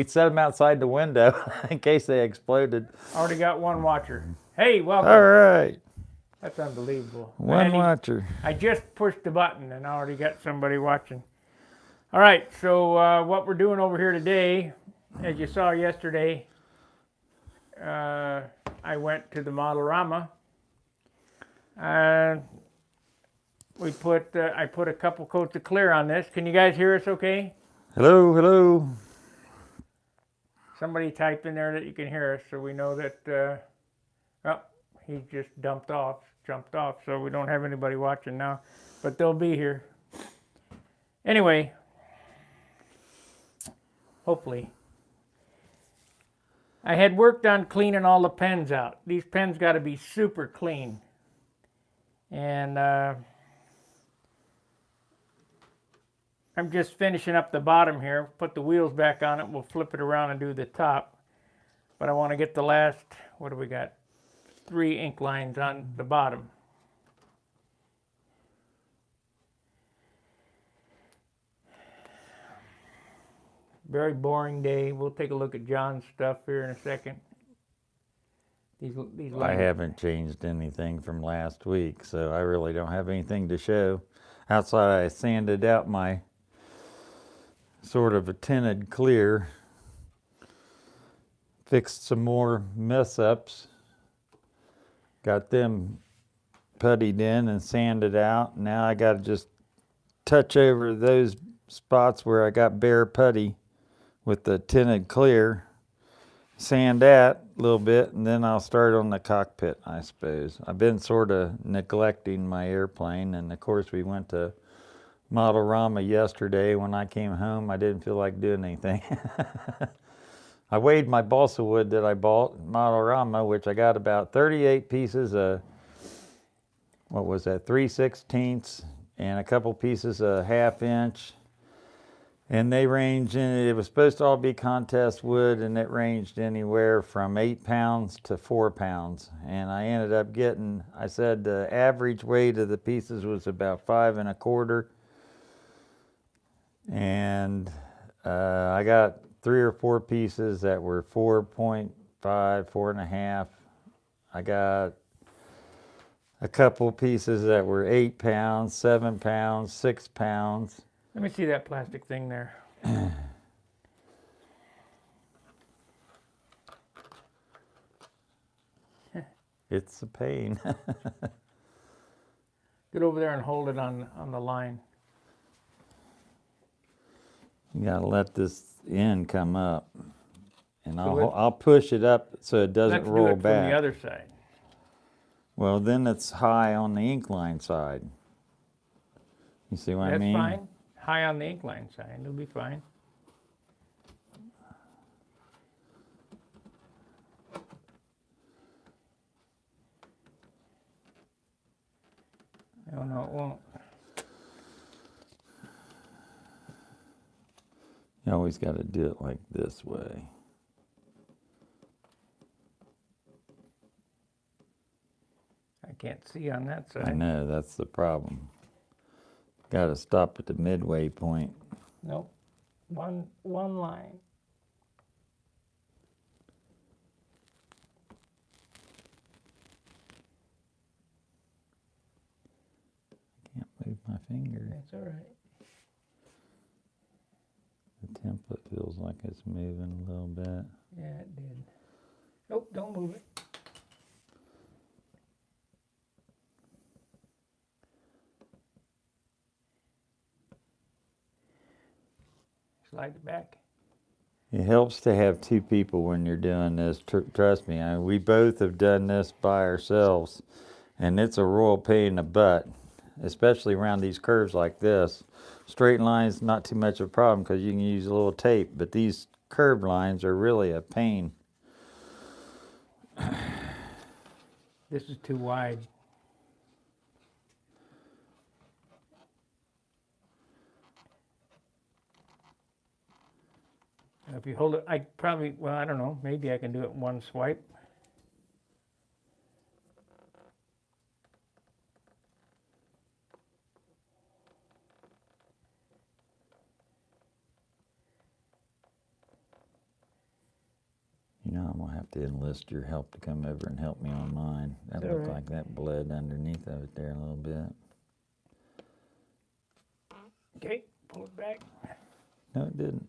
We set them outside the window in case they exploded. Already got one watcher. Hey, welcome. All right. That's unbelievable. One watcher. I just pushed the button and I already got somebody watching. All right, so what we're doing over here today, as you saw yesterday, I went to the Modelorama. I put a couple coats of clear on this. Can you guys hear us okay? Hello, hello. Somebody type in there that you can hear us so we know that, oh, he just jumped off, so we don't have anybody watching now, but they'll be here. Anyway, hopefully. I had worked on cleaning all the pens out. These pens got to be super clean. And I'm just finishing up the bottom here. Put the wheels back on it. We'll flip it around and do the top. But I want to get the last, what do we got? 3 ink lines on the bottom. Very boring day. We'll take a look at John's stuff here in a second. These I haven't changed anything from last week, so I really don't have anything to show. Outside, I sanded out my sort of a tinted clear, fixed some more mess ups, got them puttied in and sanded out. Now I got to just touch over those spots where I got bare putty with the tinted clear, sand that a little bit, and then I'll start on the cockpit, I suppose. I've been sort of neglecting my airplane, and of course we went to Modelorama yesterday. When I came home, I didn't feel like doing anything. I weighed my balsa wood that I bought at Modelorama, which I got about 38 pieces of, what was that, 3/16, and a couple pieces of 1/2 inch. And they range in, it was supposed to all be contest wood, and it ranged anywhere from 8 pounds to 4 pounds. And I ended up getting, I said the average weight of the pieces was about 5 1/4. And I got 3 or 4 pieces that were 4.5, 4.5. I got a couple pieces that were 8 pounds, 7 pounds, 6 pounds. Let me see that plastic thing there. It's a pain. Get over there and hold it on the line. You gotta let this end come up, and I'll push it up so it doesn't roll Let's do it back. from the other side. Well, then it's high on the ink line side. You see what I mean? That's fine. High on the ink line side. It'll be fine. Oh, no, it won't. You always got to do it like this way. I can't see on that side. I know, that's the problem. Got to stop at the midway point. Nope. One line. Can't move my finger. That's all right. The template feels like it's moving a little bit. Yeah, it did. Nope, don't move it. Slide it back. It helps to have 2 people when you're doing this. Trust me, we both have done this by ourselves, and it's a royal pain in the butt, especially around these curves like this. Straight lines, not too much of a problem because you can use a little tape, but these curved lines are really a pain. This is too wide. If you hold it, I probably, well, I don't know, maybe I can do it in one swipe. You know, I'm gonna have to enlist your help to come over and help me on mine. That It's all looked right. like that bled underneath of it there a little bit. Okay, pull it back. No, it didn't.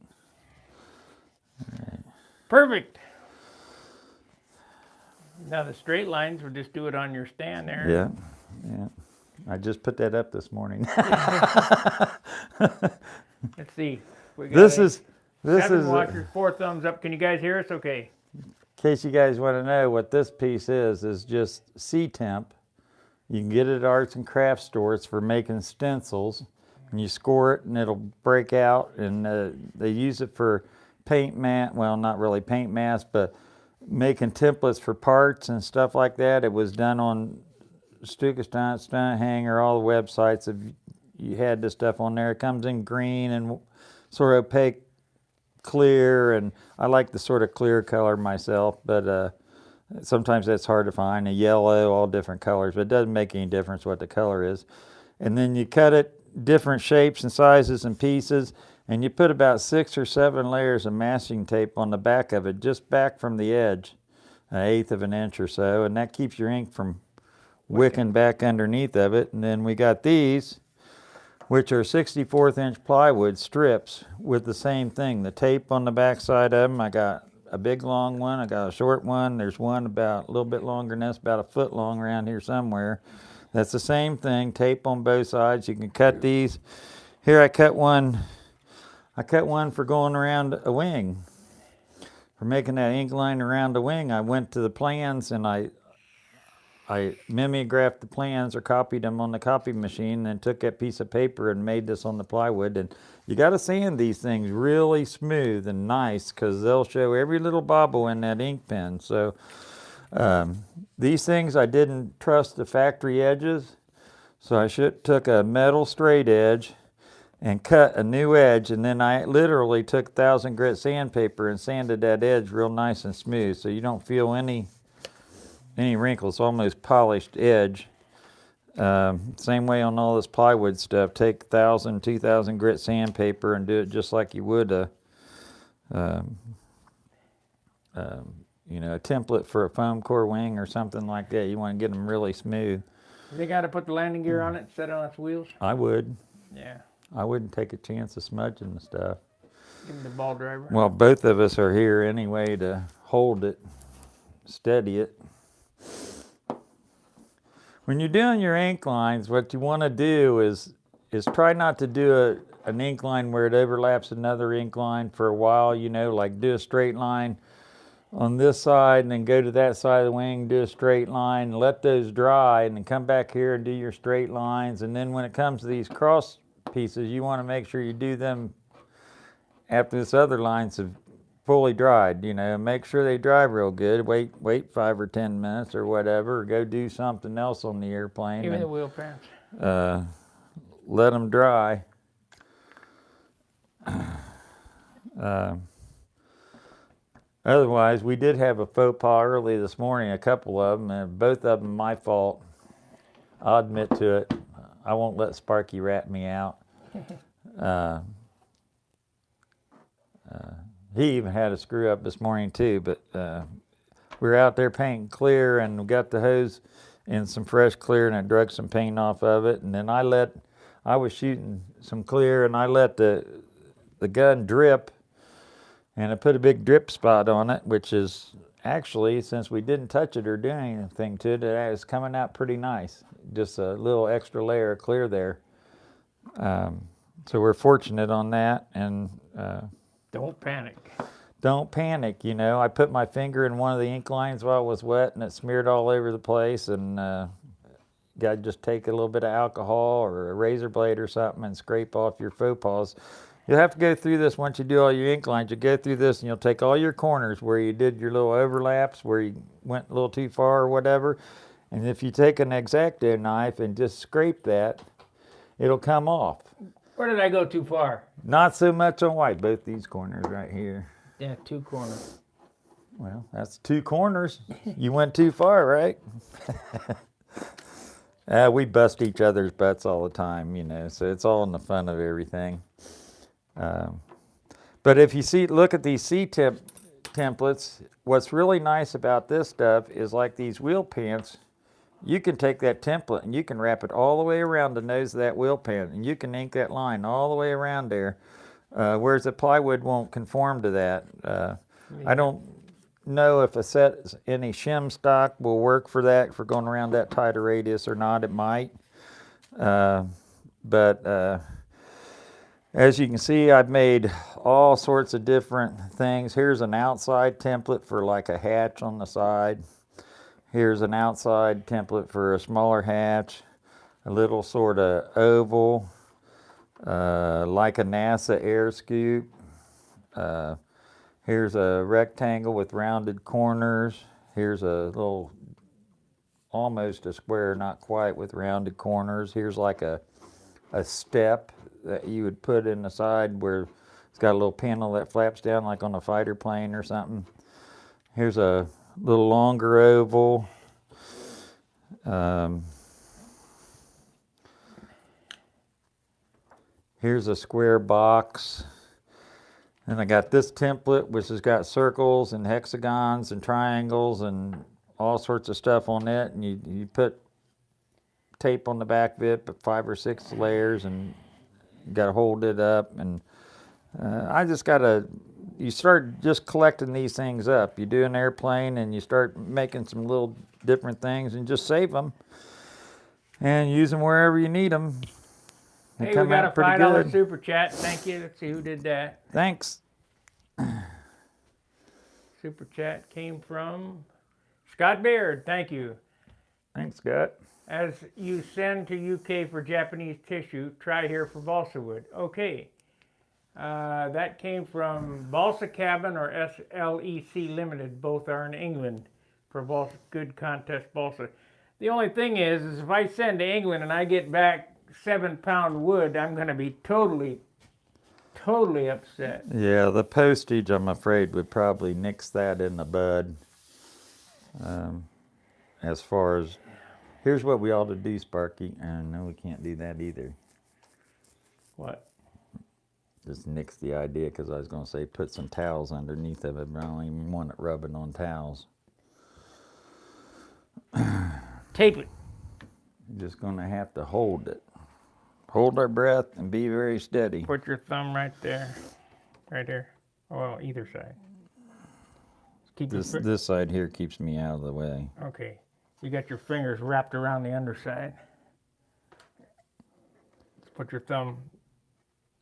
Perfect. Now the straight lines, we'll just do it on your stand there. Yeah, yeah. I just put that up this morning. Let's see. We got This a is 7 watchers, 4 thumbs up. Can you guys hear us? Okay. in case you guys want to know what this piece is just C-temp. You can get it at arts and crafts stores for making stencils, and you score it and it'll break out, and they use it for paint mat, well, not really paint masks, but making templates for parts and stuff like that. It was done on Stunt, Stunt Hanger, all the websites. If you had this stuff on there, it comes in green and sort of opaque clear, and I like the sort of clear color myself, but sometimes that's hard to find. A yellow, all different colors, but it doesn't make any difference what the color is. And then you cut it different shapes and sizes and pieces, and you put about 6 or 7 layers of masking tape on the back of it, just back from the edge, 1/8 of an inch or so, and that keeps your ink from wicking back underneath of it. And then we got these, which are 64th inch plywood strips with the same thing, the tape on the back side of them. I got a big long one, I got a short one, there's one about a little bit longer than this, about a foot long around here somewhere. That's the same thing, tape on both sides. You can cut these. Here I cut one for going around a wing. For making that ink line around the wing, I went to the plans and I mimeographed the plans or copied them on the copy machine, and took that piece of paper and made this on the plywood. And you got to sand these things really smooth and nice, because they'll show every little bobble in that ink pen. So these things, I didn't trust the factory edges, so I took a metal straight edge and cut a new edge, and then I literally took 1000 grit sandpaper and sanded that edge real nice and smooth, so you don't feel any wrinkles, almost polished edge. Same way on all this plywood stuff. Take 1000, 2000 grit sandpaper and do it just like you would a template for a foam core wing or something like that. You want to get them really smooth. They got to put the landing gear on it, set it on its wheels. I would. Yeah. I wouldn't take a chance of smudging the stuff. Give them the ball driver. Well, both of us are here anyway to hold it, steady it. When you're doing your ink lines, what you want to do is try not to do an ink line where it overlaps another ink line for a while, like do a straight line on this side and then go to that side of the wing, do a straight line, let those dry, and then come back here and do your straight lines. And then when it comes to these cross pieces, you want to make sure you do them after this other lines have fully dried. Make sure they dry real good. Wait 5 or 10 minutes or whatever, or go do something else on the airplane. Even the wheel pants. Let them dry. Otherwise, we did have a faux pas early this morning, a couple of them, and both of them my fault. I'll admit to it. I won't let Sparky rat me out. He even had a screw up this morning too, but we were out there painting clear, and we got the hose in some fresh clear, and I drug some paint off of it. And then I was shooting some clear, and I let the gun drip, and I put a big drip spot on it, which is actually, since we didn't touch it or do anything to it, it is coming out pretty nice. Just a little extra layer of clear there. So we're fortunate on that, and Don't panic. don't panic. I put my finger in one of the ink lines while it was wet, and it smeared all over the place, and got to just take a little bit of alcohol or a razor blade or something and scrape off your faux pas. You'll have to go through this once you do all your ink lines. You go through this, and you'll take all your corners where you did your little overlaps, where you went a little too far or whatever, and if you take an X-Acto knife and just scrape that, it'll come off. Where did I go too far? Not so much on white, both these corners right here. Yeah, 2 corners. Well, that's 2 corners. You went too far, right? We bust each other's butts all the time, so it's all in the fun of everything. But if you look at these C-temp templates. What's really nice about this stuff is like these wheel pants, you can take that template and you can wrap it all the way around the nose of that wheel pan, and you can ink that line all the way around there, whereas the plywood won't conform to that. I don't know if a set, any shim stock will work for that, for going around that tighter radius or not. It might. But as you can see, I've made all sorts of different things. Here's an outside template for like a hatch on the side. Here's an outside template for a smaller hatch, a little sort of oval, like a NASA air scoop. Here's a rectangle with rounded corners. Here's a little, almost a square, not quite, with rounded corners. Here's like a step that you would put in the side where it's got a little panel that flaps down like on a fighter plane or something. Here's a little longer oval. Here's a square box. And I got this template, which has got circles and hexagons and triangles and all sorts of stuff on it. And you put tape on the back of it, but 5 or 6 layers, and you got to hold it up. And I just got to, you start just collecting these things up. You do an airplane and you start making some little different things and just save them and use them wherever you need them. They Hey, come we got a out pretty $5 good. super chat. Thank you. Let's see who did that. Thanks. Super chat came from Scott Baird. Thank you. Thanks, Scott. As you send to UK for Japanese tissue, try here for balsa wood. Okay. That came from Balsa Cabin or SLEC Limited. Both are in England for balsa, good contest balsa. The only thing is if I send to England and I get back 7-pound wood, I'm going to be totally upset. Yeah, the postage, I'm afraid, would probably nix that in the bud. As far as, here's what we ought to do, Sparky. And no, we can't do that either. What? Just nix the idea, because I was going to say put some towels underneath of it, but I don't even want it rubbing on towels. Tape it. You're just going to have to hold it. Hold our breath and be very steady. Put your thumb right there. Right there. Well, either side. Keep This side here keeps me out of the way. Okay. You got your fingers wrapped around the underside. Put your thumb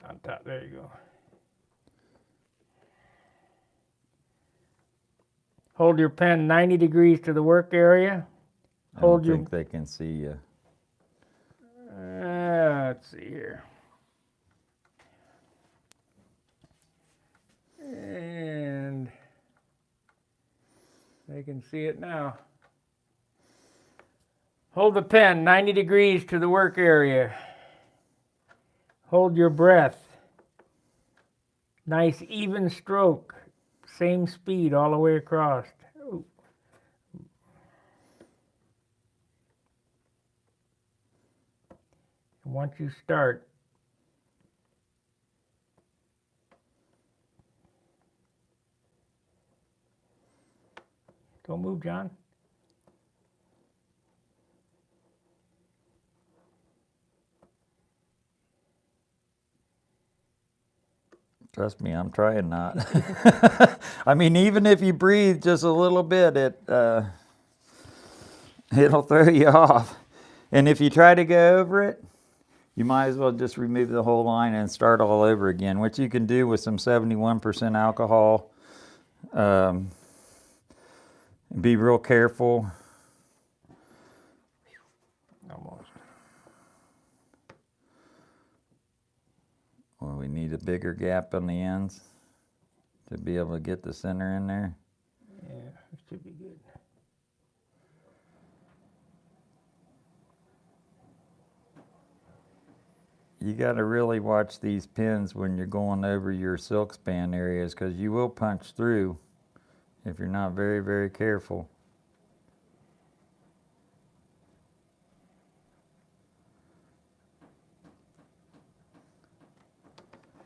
on top. There you go. Hold your pen 90 degrees to the work area. I don't think they can see you. Let's see here. And they can see it now. Hold the pen 90 degrees to the work area. Hold your breath. Nice even stroke. Same speed all the way across. Ooh. And once you start, don't move, John. Trust me, I'm trying not. I mean, even if you breathe just a little bit, it'll throw you off. And if you try to go over it, you might as well just remove the whole line and start all over again, which you can do with some 71% alcohol. Be real careful. Almost. Well, we need a bigger gap on the ends to be able to get the center in there. Yeah, it should be good. You got to really watch these pins when you're going over your silk span areas, because you will punch through if you're not very, very careful.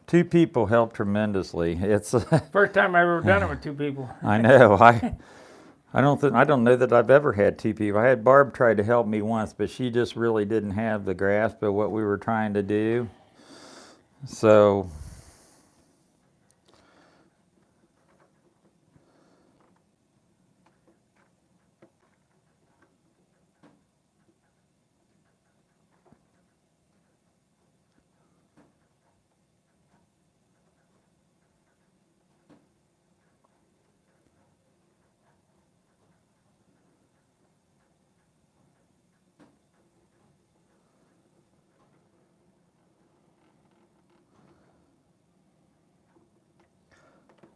2 people help tremendously. It's First time I've ever done it with 2 people. I know. I don't know that I've ever had 2 people. I had Barb try to help me once, but she just really didn't have the grasp of what we were trying to do. So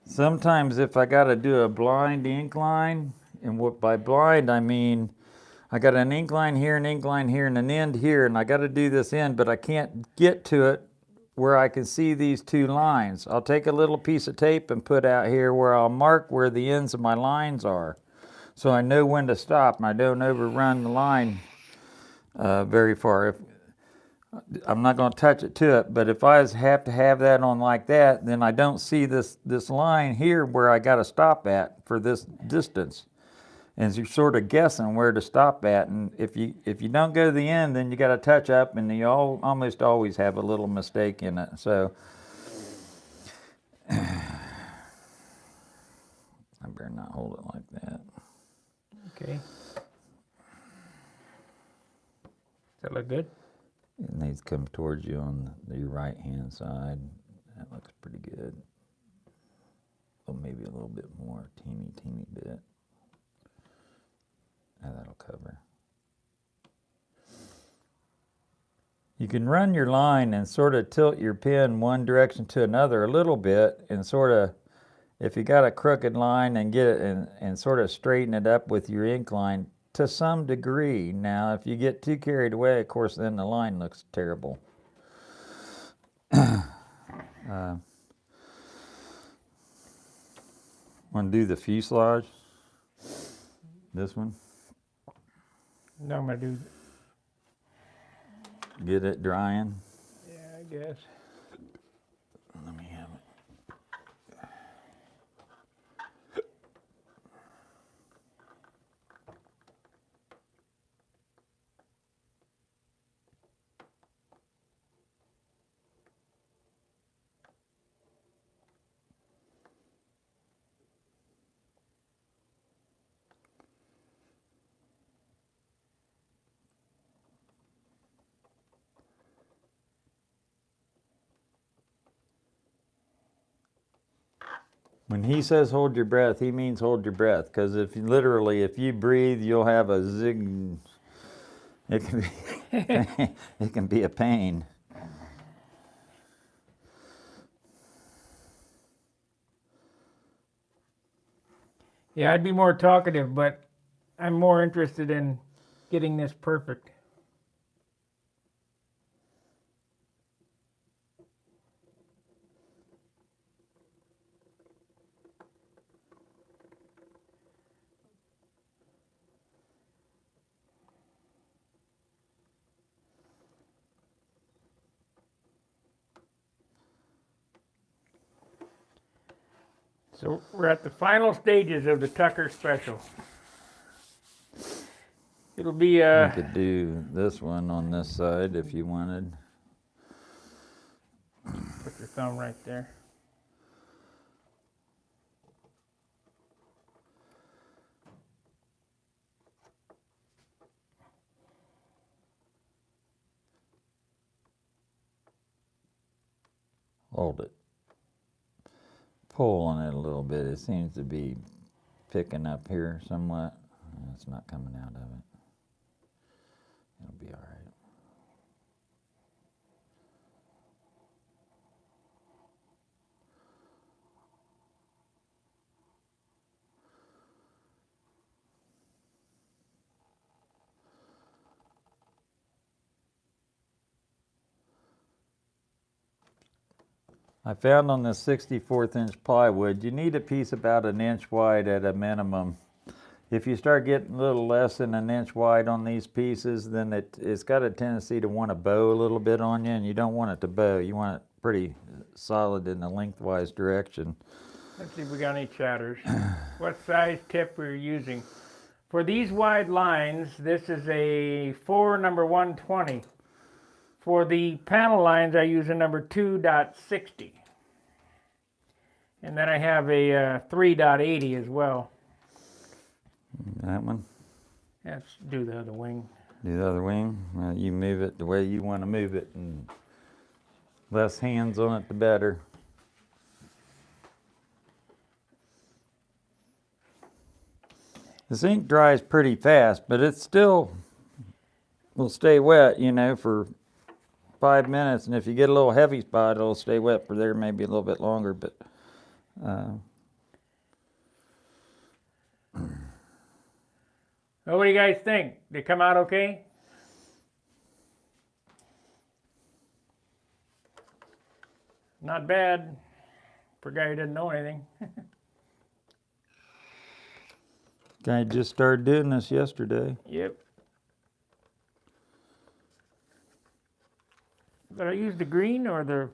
sometimes if I got to do a blind ink line, and what by blind I mean I got an ink line here, an and an end here, and I got to do this end, but I can't get to it where I can see these 2 lines. I'll take a little piece of tape and put out here where I'll mark where the ends of my lines are, so I know when to stop and I don't overrun the line very far. If I'm not going to touch it to it, but if I have to have that on like that, then I don't see this line here where I got to stop at for this distance. And you're sort of guessing where to stop at, and if you don't go to the end, then you got to touch up, and you almost always have a little mistake in it. So I better not hold it like that. Okay. Does that look good? It needs to come towards you on your right hand side. That looks pretty good. Or maybe a little bit more, teeny bit. Now that'll cover. You can run your line and sort of tilt your pen one direction to another a little bit, and sort of, if you got a crooked line, and get it and sort of straighten it up with your ink line to some degree. Now, if you get too carried away, of course, then the line looks terrible. Want to do the fuselage? This one? No, I'm going to do, Get it drying? yeah, I guess. Let me have it. When he says hold your breath, he means hold your breath. Because if you breathe, you'll have a zig. It can be, it can be a pain. Yeah, I'd be more talkative, but I'm more interested in getting this perfect. So we're at the final stages of the Tucker Special. It'll be You could do this one on this side if you wanted. put your thumb right there. Hold it. Pull on it a little bit. It seems to be picking up here somewhat. It's not coming out of it. It'll be all right. I found on this 64th inch plywood, you need a piece about 1 inch wide at a minimum. If you start getting a little less than 1 inch wide on these pieces, then it's got a tendency to want to bow a little bit on you, and you don't want it to bow. You want it pretty solid in the lengthwise direction. Let's see if we got any chatters. What size tip we're using? For these wide lines, this is a 4 number 120. For the panel lines, I use a number 2.60. And then I have a 3.80 as well. That one. Let's do the other wing. Do the other wing. Well, you move it the way you want to move it, and less hands on it, the better. This ink dries pretty fast, but it still will stay wet, you know, for 5 minutes. And if you get a little heavy spot, it'll stay wet for there maybe a little bit longer. But Well, what do you guys think? They come out okay? Not bad for a guy who didn't know anything. guy just started doing this yesterday. Yep. Did I use the green or the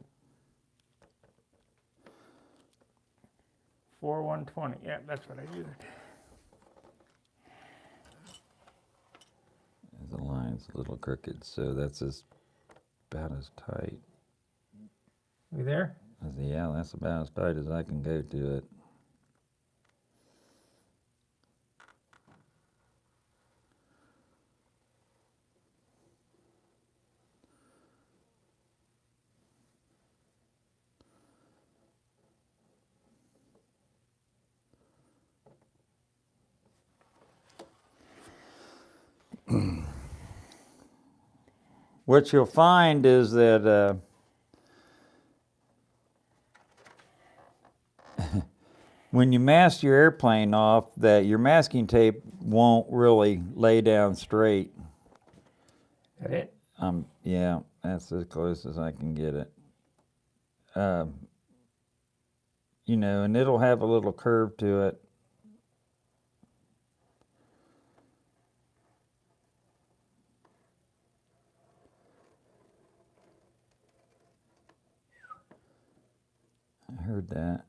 4120? Yeah, that's what I used. The line's a little crooked, so that's about as tight. You there? Yeah, that's about as tight as I can go to it. What you'll find is that when you mask your airplane off, that your masking tape won't really lay down straight. That it? Yeah, that's as close as I can get it. You know, and it'll have a little curve to it. I heard that.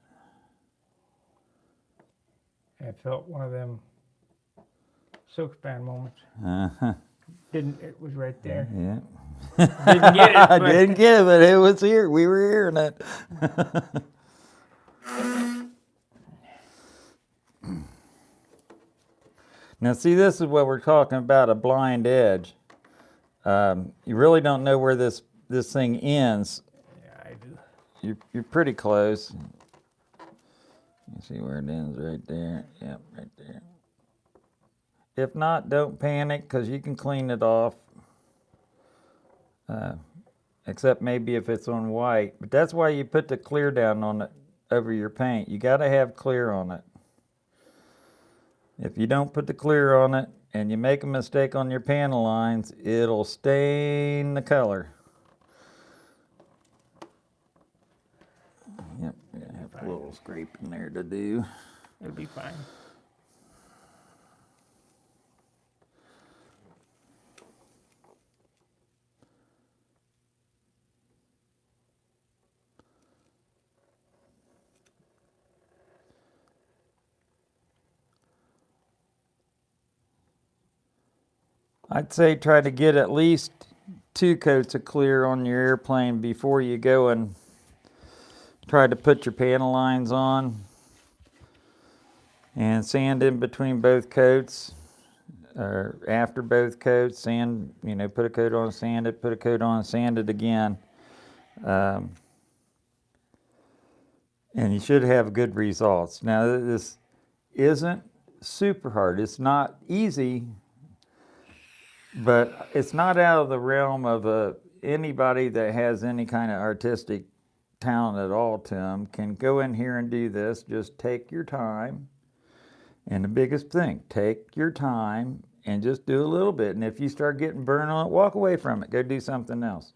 I felt one of them silk span moments. Uh-huh. It was right there. Yeah. Didn't get it. I but- didn't get it, but it was here. We were hearing it. Now, see, this is what we're talking about, a blind edge. You really don't know where this thing ends. Yeah, I do. You're pretty close. You see where it ends right there? Yep, right there. If not, don't panic, because you can clean it off. Except maybe if it's on white. But that's why you put the clear down on it over your paint. You got to have clear on it. If you don't put the clear on it and you make a mistake on your panel lines, it'll stain the color. Yep, I have a little scraping there to do. It'll be fine. I'd say try to get at least 2 coats of clear on your airplane before you go and try to put your panel lines on. And sand in between both coats, or after both coats. Sand, you know, put a coat on, sand it, put a coat on, sand it again. And you should have good results. Now, this isn't super hard. It's not easy, but it's not out of the realm of anybody that has any kind of artistic talent at all to them can go in here and do this. Just take your time. And the biggest thing, take your time and just do a little bit. And if you start getting burned on it, walk away from it. Go do something else.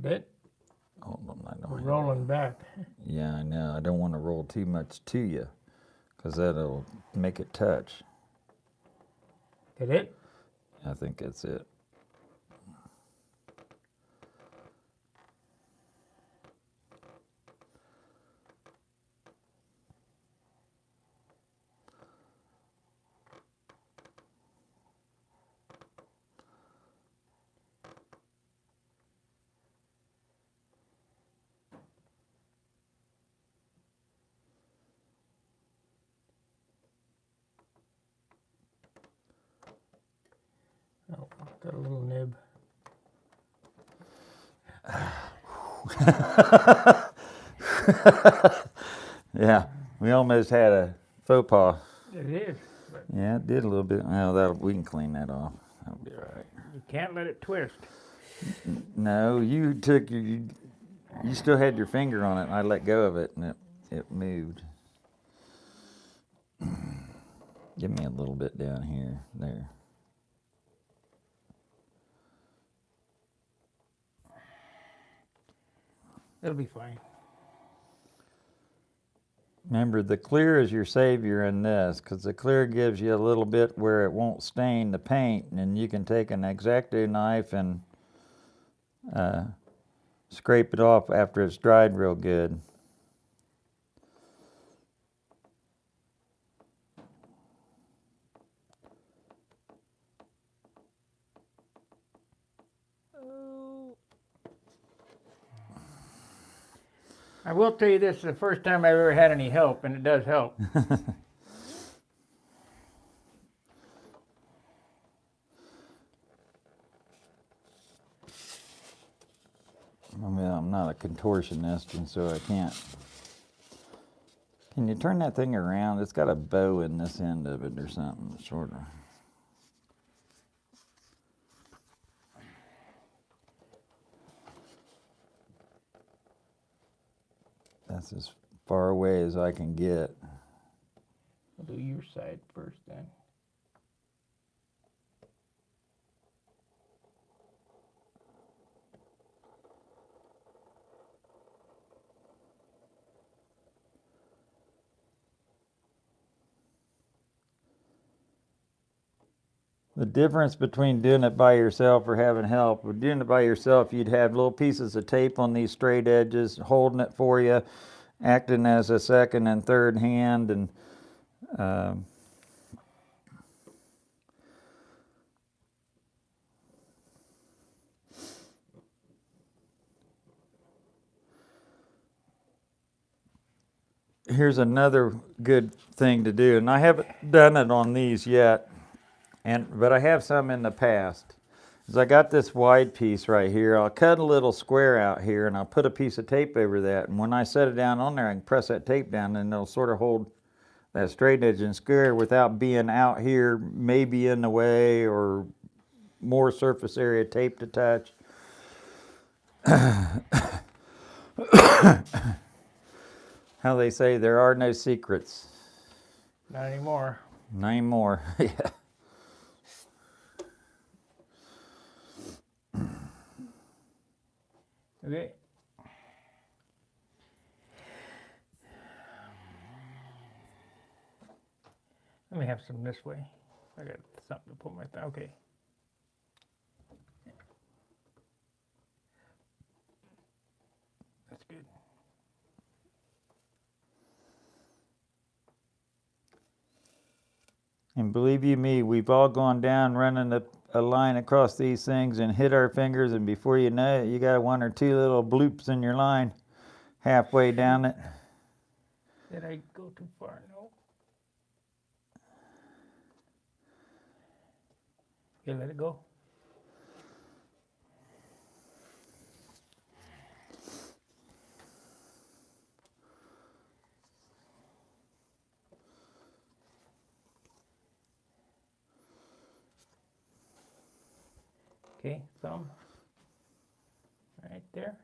That Hold on, I we're don't. rolling back. Yeah, I know. I don't want to roll too much to you, because that'll make it touch. Did it? I think that's it. Oh, got a little nib. Yeah, we almost had a faux pas. It is, but Yeah, it did a little bit. Well, we can clean that off. That'll be all right. you can't let it twist. No, you took you still had your finger on it, and I let go of it, and it moved. Give me a little bit down here, there. It'll be fine. Remember, the clear is your savior in this, because the clear gives you a little bit where it won't stain the paint, and you can take an X-Acto knife and scrape it off after it's dried real good. I will tell you this is the first time I've ever had any help, and it does help. I mean, I'm not a contortionist, and so I can't. Can you turn that thing around? It's got a bow in this end of it or something, sort of. That's as far away as I can get. I'll do your side first then. The difference between doing it by yourself or having help, with doing it by yourself, you'd have little pieces of tape on these straight edges holding it for you, acting as a second and third hand, and here's another good thing to do, and I haven't done it on these yet, but I have some in the past. Is I got this wide piece right here. I'll cut a little square out here, and I'll put a piece of tape over that, and when I set it down on there, I can press that tape down, and it'll sort of hold that straight edge and square without being out here, maybe in the way, or more surface area tape to touch. How they say, there are no secrets. Not anymore. Not anymore. Yeah. Okay. Let me have some this way. I got something to put my okay. That's good. And believe you me, we've all gone down running a line across these things and hit our fingers, and before you know it, you got one or two little bloops in your line halfway down it. Did I go too far? No. Okay, let it go. Okay, thumb right there.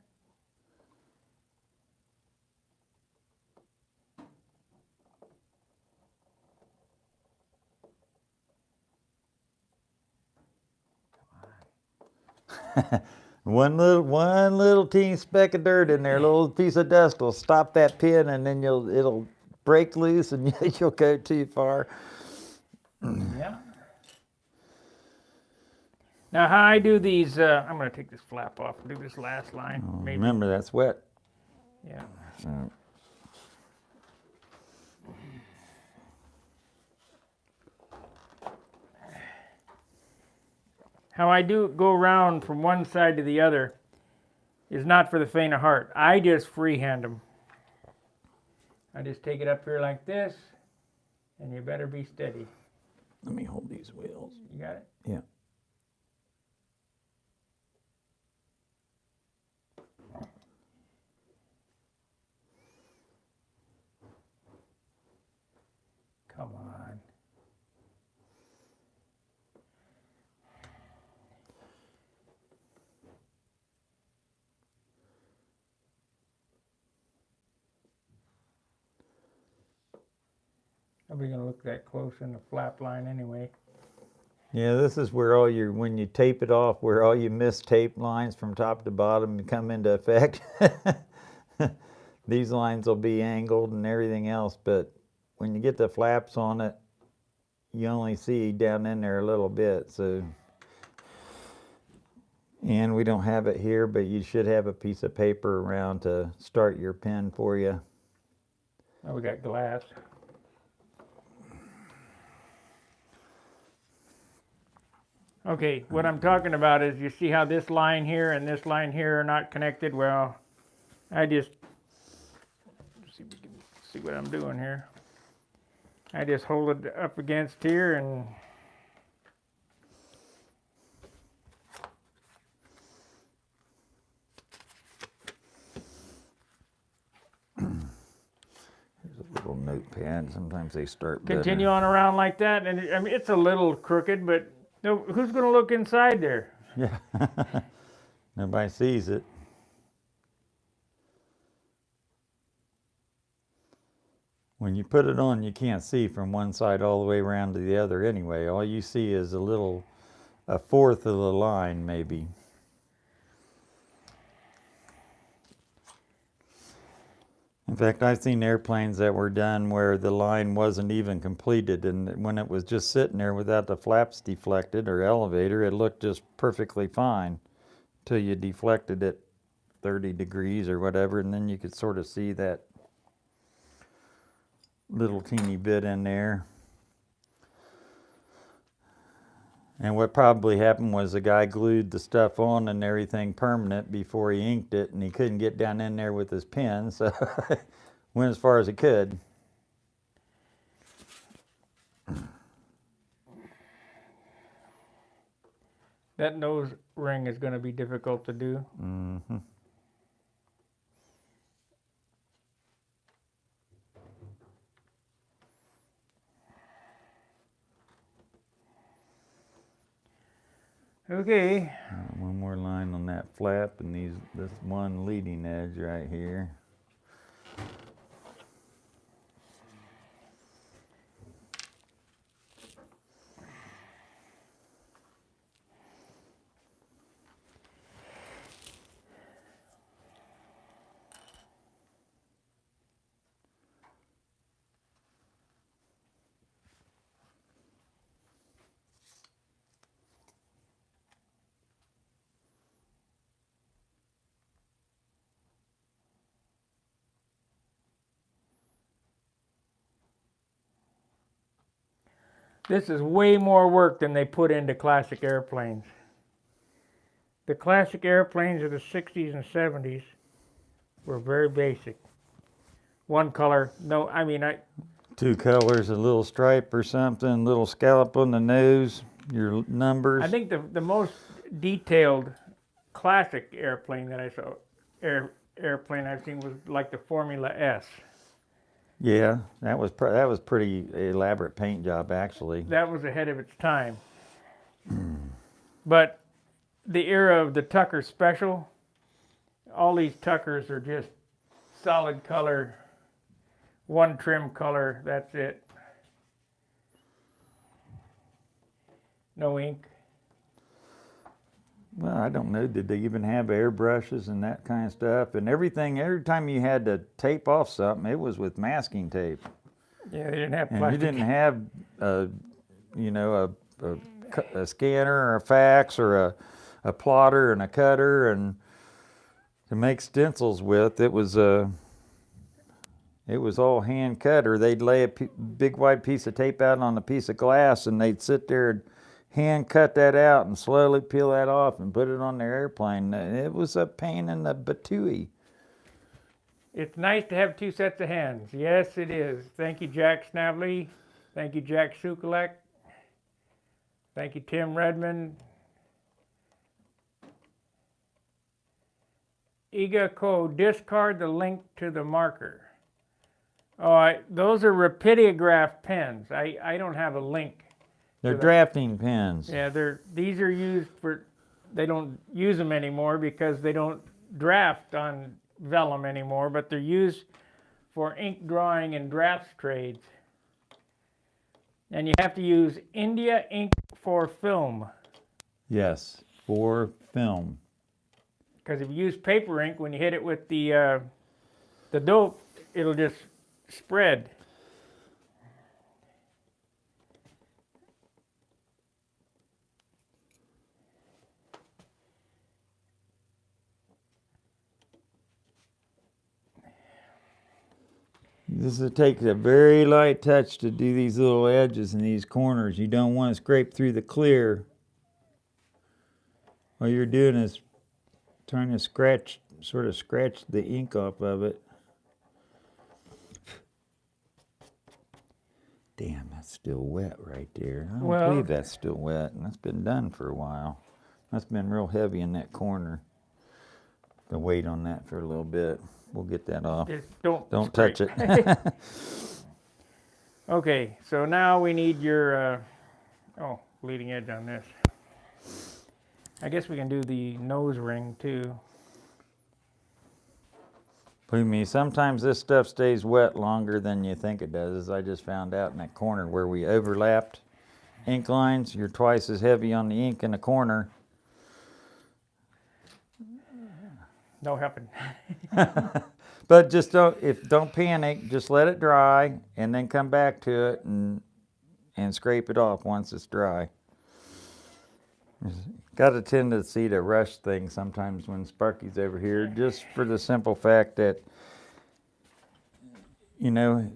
One little teeny speck of dirt in there, a little piece of dust will stop that pin, and then it'll break loose, and you'll go too far. Yeah. Now, how I do these, I'm going to take this flap off and do this last line. Maybe. Remember, that's wet. Yeah. So, How I do go around from one side to the other is not for the faint of heart. I just freehand them. I just take it up here like this, and you better be steady. let me hold these wheels. You got it? Yeah. Come on. Nobody's going to look that close in the flap line anyway. Yeah, this is where all your, when you tape it off, where all your missed tape lines from top to bottom come into effect. These lines will be angled and everything else, but when you get the flaps on it, you only see down in there a little bit. So, and we don't have it here, but you should have a piece of paper around to start your pen for you. Oh, we got glass. Okay, what I'm talking about is, you see how this line here and this line here are not connected? Well, I just, see if we can see what I'm doing here. I just hold it up against here and There's a little notepad. Sometimes they start better. continue on around like that. And I mean, it's a little crooked, but no, who's going to look inside there? Yeah. Nobody sees it. When you put it on, you can't see from one side all the way around to the other anyway. All you see is a fourth of the line maybe. In fact, I've seen airplanes that were done where the line wasn't even completed, and when it was just sitting there without the flaps deflected or elevator, it looked just perfectly fine till you deflected it 30 degrees or whatever, and then you could sort of see that little teeny bit in there. And what probably happened was the guy glued the stuff on and everything permanent before he inked it, and he couldn't get down in there with his pen, so went as far as he could. That nose ring is going to be difficult to do. Mm-hmm. Okay. One more line on that flap and this one leading edge right here. This is way more work than they put into classic airplanes. The classic airplanes of the 60s and 70s were very basic. One color, no, I mean, Two colors, a little stripe or something, a little scallop on the nose, your numbers. I think the most detailed classic airplane that I saw, airplane I've seen was like the Formula S. Yeah, that was pretty elaborate paint job actually. That was ahead of its time. But the era of the Tucker Special, all these Tuckers are just solid color, one trim color, that's it. No ink. Well, I don't know. Did they even have airbrushes and that kind of stuff? And everything, every time you had to tape off something, it was with masking tape. Yeah, they didn't have And plastic. you didn't have, you know, a scanner or a fax or a plotter and a cutter and to make stencils with. It was all hand cut, or they'd lay a big wide piece of tape out on a piece of glass, and they'd sit there and hand cut that out and slowly peel that off and put it on their airplane. It was a pain in the batooey. It's nice to have two sets of hands. Yes, it is. Thank you, Jack Snavely. Thank you, Jack Sukulek. Thank you, Tim Redmond. Iga Ko, discard the link to the marker. Oh, those are rapidograph pens. I don't have a link. They're drafting pens. Yeah, these are used for, they don't use them anymore because they don't draft on vellum anymore, but they're used for ink drawing and drafts trades. And you have to use India ink for film. Yes, for film. Because if you use paper ink, when you hit it with the dope, it'll just spread. This takes a very light touch to do these little edges and these corners. You don't want to scrape through the clear. All you're doing is trying to sort of scratch the ink off of it. Damn, that's still wet right there. I don't believe that's still wet, and that's been done for a while. That's been real heavy in that corner. Gonna wait on that for a little bit. We'll get that off. Just don't touch it. Okay, so now we need your leading edge on this. I guess we can do the nose ring too. Believe me, sometimes this stuff stays wet longer than you think it does, as I just found out in that corner where we overlapped ink lines. You're twice as heavy on the ink in the corner. No helping. But just don't panic. Just let it dry and then come back to it and scrape it off once it's dry. Got a tendency to rush things sometimes when Sparky's over here, just for the simple fact that, you know,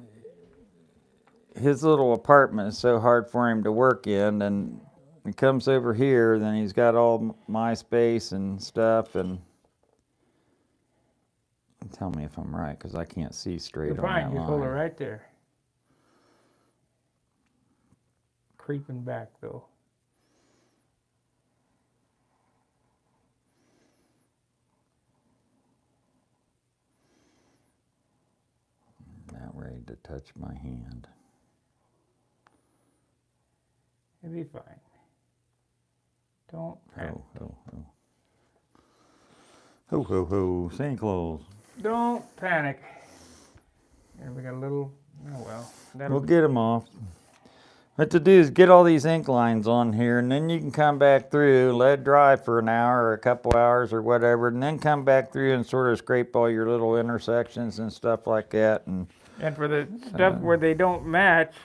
his little apartment is so hard for him to work in, and he comes over here, then he's got all my space and stuff, and tell me if I'm right, because I can't see straight on that line. You're fine, you hold it right there. Creeping back though. Not ready to touch my hand. It'll be fine. Don't panic. Ho, ho, ho, Santa Claus. Don't panic. Here we got a little, oh well. We'll get them off. What to do is get all these ink lines on here, and then you can come back through, let it dry for an hour or a couple hours or whatever, and then come back through and sort of scrape all your little intersections and stuff like that. And for the stuff where they don't match,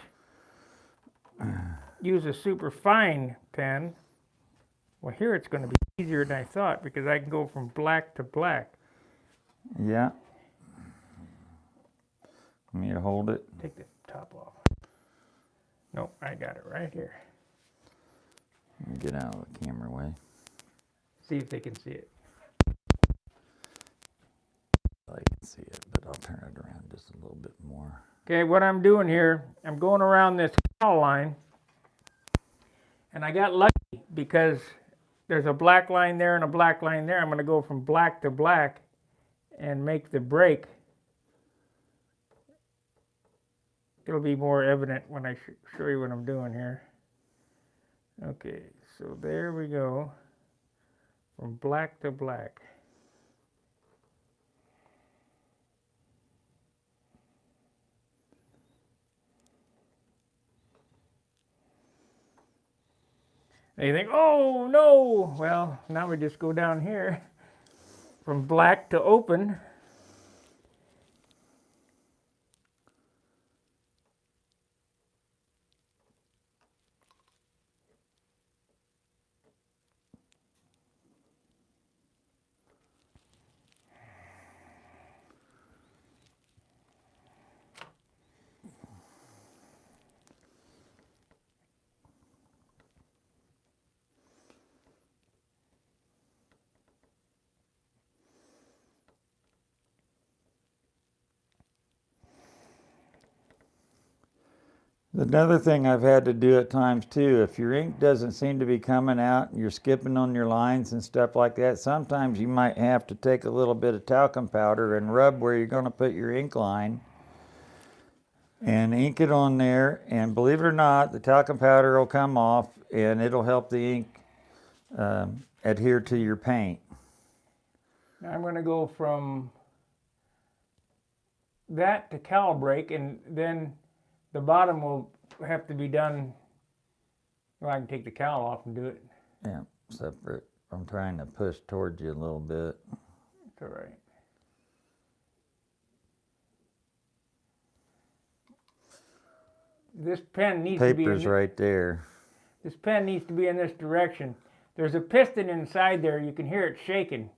use a super fine pen. Well, here it's going to be easier than I thought because I can go from black to black. Yeah. Want me to hold it? Take the top off. Nope, I got it right here. Let me get out of the camera way. See if they can see it. I can see it, but I'll turn it around just a little bit more. Okay, what I'm doing here, I'm going around this cowl line, and I got lucky because there's a black line there and a black line there. I'm going to go from black to black and make the break. It'll be more evident when I show you what I'm doing here. Okay, so there we go, from black to black. They think, oh no. Well, now we just go down here from black to open. Another thing I've had to do at times too, if your ink doesn't seem to be coming out and you're skipping on your lines and stuff like that, sometimes you might have to take a little bit of talcum powder and rub where you're going to put your ink line and ink it on there. And believe it or not, the talcum powder will come off and it'll help the ink adhere to your paint. Now I'm going to go from that to calibrate, and then the bottom will have to be done. Well, I can take the cowl off and do it. Yeah, separate. I'm trying to push towards you a little bit. It's all right. This pen needs to be Paper's right there. This pen needs to be in this direction. There's a piston inside there. You can hear it shaking.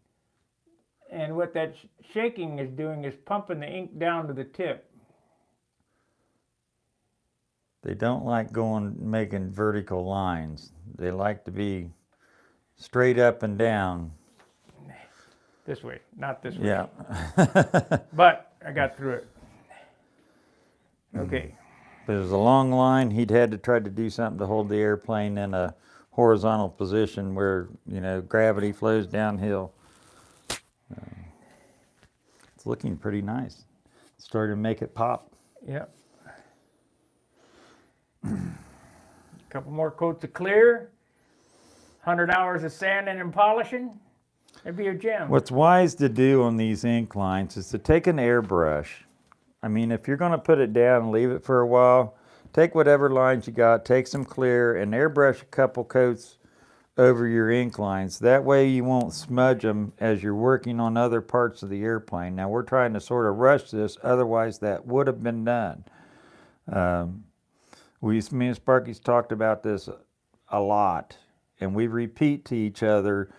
And what that shaking is doing is pumping the ink down to the tip. They don't like making vertical lines. They like to be straight up and down. This way, not this way. Yeah. But I got through it. Okay. If it was a long line, he'd had to try to do something to hold the airplane in a horizontal position where, gravity flows downhill. It's looking pretty nice. Starting to make it pop. Yep. Couple more coats of clear. 100 hours of sanding and polishing. It'd be a gem. What's wise to do on these ink lines is to take an airbrush. I mean, if you're going to put it down and leave it for a while, take whatever lines you got, take some clear, and airbrush a couple coats over your ink lines. That way you won't smudge them as you're working on other parts of the airplane. Now, we're trying to sort of rush this, otherwise that would have been done. Me and Sparky's talked about this a lot, and we repeat to each other,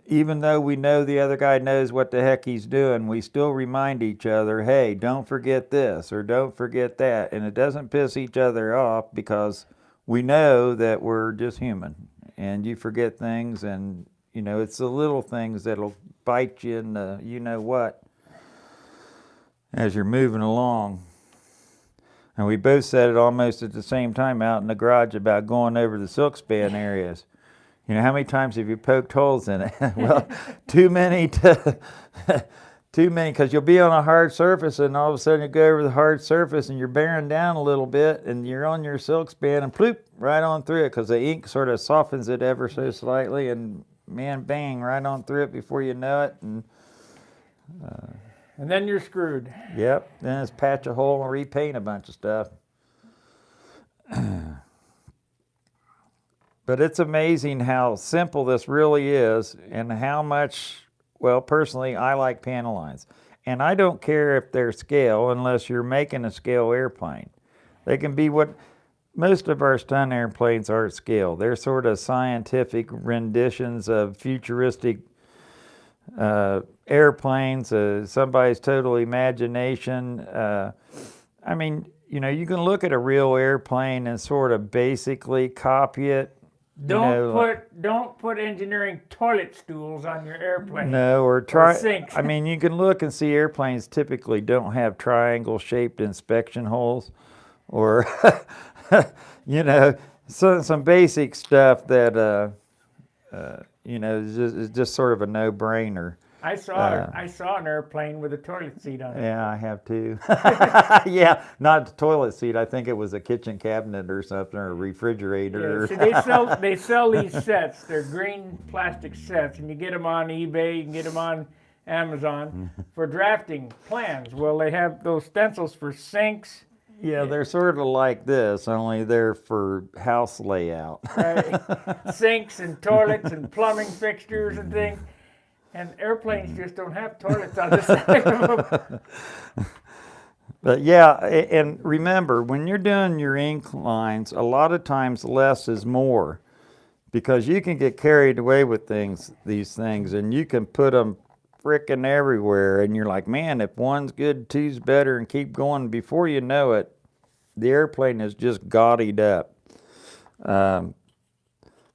even though we know the other guy knows what the heck he's doing, we still remind each other, hey, don't forget this or don't forget that. And it doesn't piss each other off because we know that we're just human and you forget things, and it's the little things that'll bite you in the what as you're moving along. And we both said it almost at the same time out in the garage about going over the silk span areas. How many times have you poked holes in it? Well, too many, because you'll be on a hard surface and all of a sudden you go over the hard surface and you're bearing down a little bit and you're on your silk span and ploop, right on through it because the ink sort of softens it ever so slightly and man, bang, right on through it before you know it. And then you're screwed. Yep, then it's patch a hole and repaint a bunch of stuff. But it's amazing how simple this really is and how much, well, personally, I like panel lines. And I don't care if they're scale unless you're making a scale airplane. They can be what most of our stunt airplanes are at scale. They're sort of scientific renditions of futuristic airplanes, somebody's total imagination. I mean, you can look at a real airplane and sort of basically copy it. Don't put engineering toilet stools on your airplane. No, or try. Or sinks. I mean, you can look and see airplanes typically don't have triangle-shaped inspection holes, or some basic stuff that is just sort of a no-brainer. I saw an airplane with a toilet seat on it. Yeah, I have too. Yeah, not a toilet seat. I think it was a kitchen cabinet or something, or a refrigerator. Yeah, see, they sell these sets. They're green plastic sets, and you get them on eBay, you can get them on Amazon for drafting plans. Well, they have those stencils for sinks Yeah, they're sort of like this, only they're for house layout. Right? Sinks and toilets and plumbing fixtures and things. And airplanes just don't have toilets on the side of them. But yeah, and remember, when you're doing your ink lines, a lot of times less is more, because you can get carried away with these things, and you can put them frickin' everywhere, and you're like, man, if one's good, two's better, and keep going. Before you know it, the airplane is just gaudied up.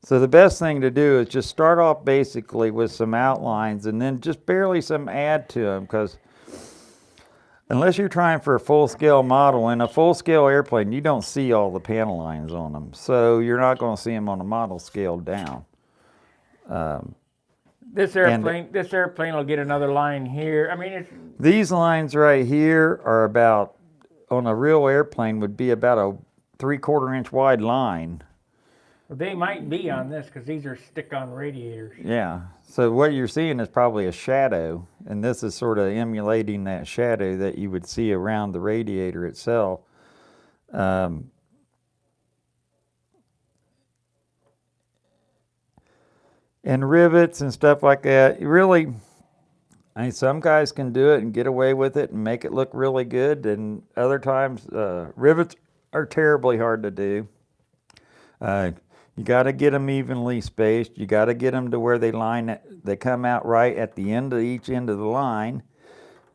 So the best thing to do is just start off basically with some outlines, and then just barely some add to them, because unless you're trying for a full-scale model, in a full-scale airplane, you don't see all the panel lines on them, so you're not going to see them on a model scaled down. This airplane will get another line here. I mean, These lines right here are about, on a real airplane, would be about a 3/4 inch wide line. they might be on this because these are stick-on radiators. Yeah, so what you're seeing is probably a shadow, and this is sort of emulating that shadow that you would see around the radiator itself. And rivets and stuff like that, really, I mean, some guys can do it and get away with it and make it look really good, and other times rivets are terribly hard to do. You got to get them evenly spaced. You got to get them to where they come out right at the end of each end of the line.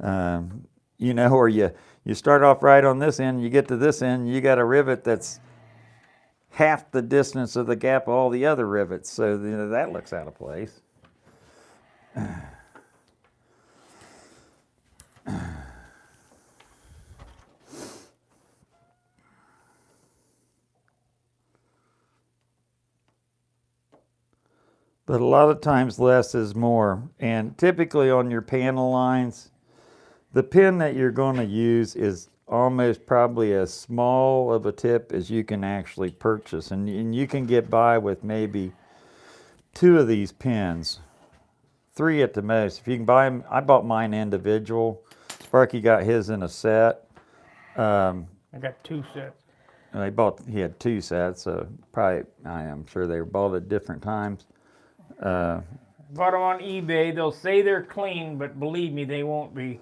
You know, or you start off right on this end, you get to this end, you got a rivet that's half the distance of the gap of all the other rivets, so you know, that looks out of place. But a lot of times less is more. And typically on your panel lines, the pin that you're going to use is almost probably as small of a tip as you can actually purchase. And you can get by with maybe 2 of these pins, 3 at the most. If you can buy them, I bought mine individual. Sparky got his in a set. I got 2 sets. He had 2 sets, so probably, I'm sure they were bought at different times. Bought them on eBay. They'll say they're clean, but believe me, they won't be.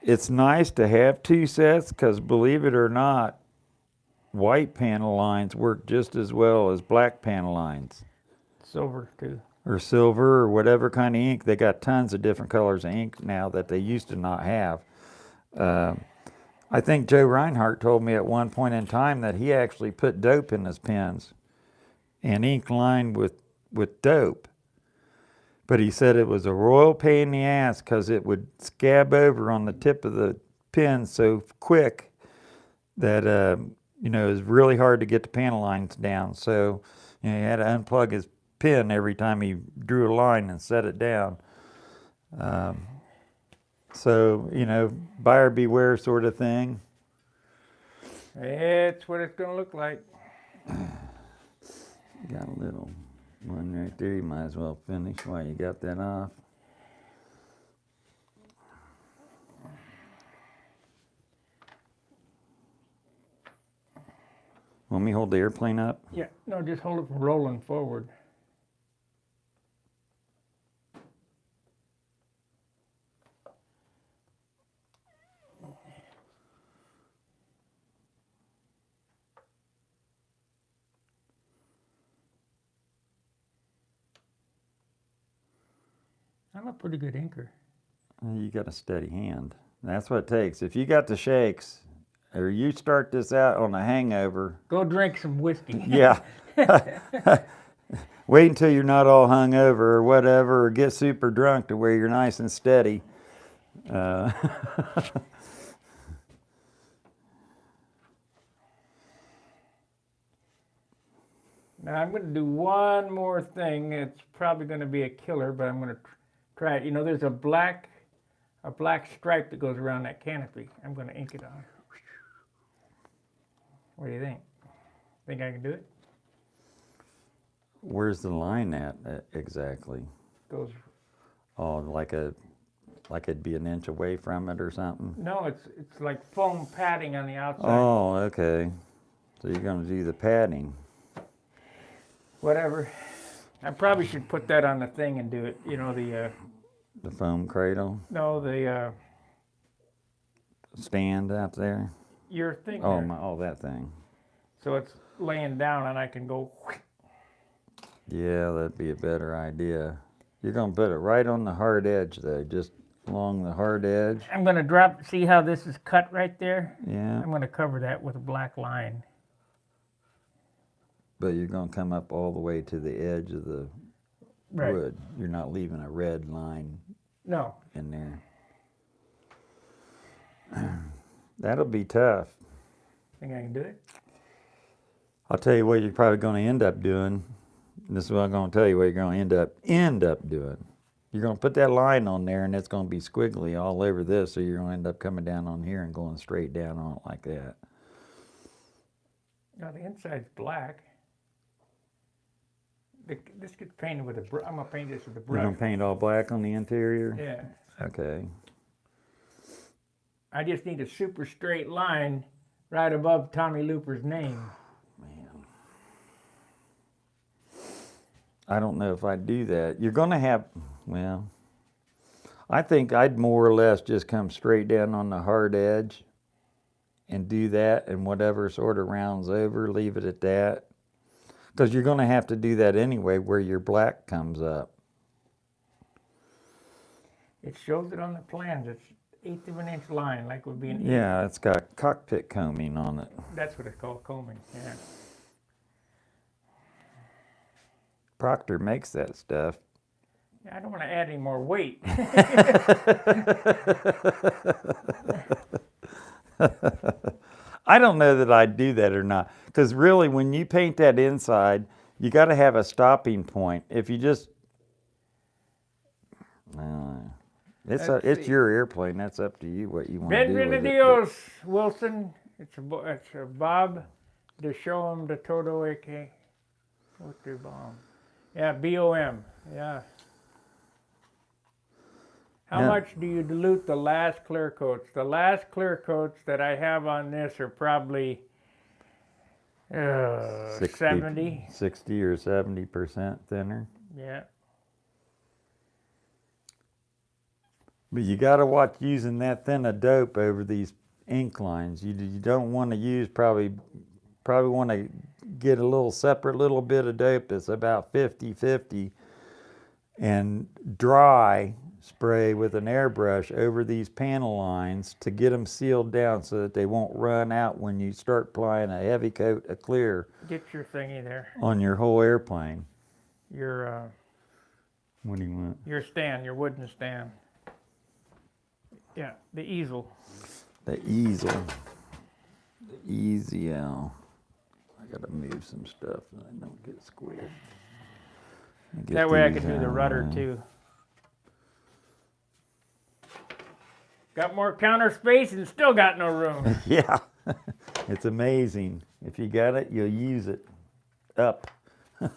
It's nice to have 2 sets, because believe it or not, white panel lines work just as well as black panel lines. Silver too. Or silver, or whatever kind of ink. They got tons of different colors of ink now that they used to not have. I think Joe Reinhardt told me at one point in time that he actually put dope in his pens, and ink lined with dope. But he said it was a royal pain in the ass, because it would scab over on the tip of the pen so quick that you know, it was really hard to get the panel lines down. So you know, he had to unplug his pen every time he drew a line and set it down. So you know, buyer beware sort of thing. It's what it's going to look like. Got a little one right there. You might as well finish while you got that off. Want me to hold the airplane up? Yeah, no, just hold it from rolling forward. I'm a pretty good inker. You got a steady hand. That's what it takes. If you got the shakes, or you start this out on a hangover. Go drink some whiskey. Yeah. Wait until you're not all hungover or whatever, or get super drunk to where you're nice and steady. Now I'm going to do one more thing. It's probably going to be a killer, but I'm going to try it. You know, there's a black stripe that goes around that canopy. I'm going to ink it on. What do you think? Think I can do it? Where's the line at exactly? Goes. Oh, like a Like it'd be an inch away from it or something? No, it's like foam padding on the outside. Oh, okay. So you're gonna do the padding. Whatever. I probably should put that on the thing and do it. You know, The foam cradle the stand out there. your thing Oh, there. that thing. So it's laying down and I can go. Yeah, that'd be a better idea. You're gonna put it right on the hard edge though, just along the hard edge. I'm going to drop, see how this is cut right there? Yeah, I'm going to cover that with a black line. but you're gonna come up all the way to the edge of the Right. wood. You're not leaving a red line No. in there. That'll be tough. Think I can do it? I'll tell you what you're probably going to end up doing. This is what I'm going to tell you what you're going to end up doing. You're going to put that line on there, and it's going to be squiggly all over this, so you're going to end up coming down on here and going straight down on it like that. No, the inside's black. This gets painted with I'm going to paint this with a You're brush. going to paint all black on the interior? Yeah. Okay. I just need a super straight line right above Tommy Looper's name. Man. I don't know if I'd do that. You're going to have, well, I think I'd more or less just come straight down on the hard edge and do that, and whatever sort of rounds over, leave it at that. Because you're going to have to do that anyway where your black comes up. It shows it on the plans. It's 1/8 of an inch line, like would be an Yeah, it's got cockpit combing on it. That's what it's called, combing. Yeah. Proctor makes that stuff. Yeah, I don't want to add any more weight. I don't know that I'd do that or not. Because really, when you paint that inside, you got to have a stopping point. If you just, it's your airplane. That's up to you what you want to do with it. Bienvenidos, Wilson. It's a Bob de show him the todo AK. What's the bomb? Yeah, BOM. Yeah. How much do you dilute the last clear coats? The last clear coats that I have on this are probably 70. 60 or 70% thinner. Yeah. But you got to watch using that thin a dope over these ink lines. You don't want to use probably want to get a little separate little bit of dope that's about 50-50 and dry spray with an airbrush over these panel lines to get them sealed down so that they won't run out when you start applying a heavy coat of clear Get your thingy there. on your whole airplane. Your What do you want? your stand, your wooden stand. Yeah, the easel. The easel. The easel. I gotta move some stuff so I don't get squished. That way I can do the rudder too. Got more counter space and still got no room. Yeah, it's amazing. If you got it, you'll use it. Up. It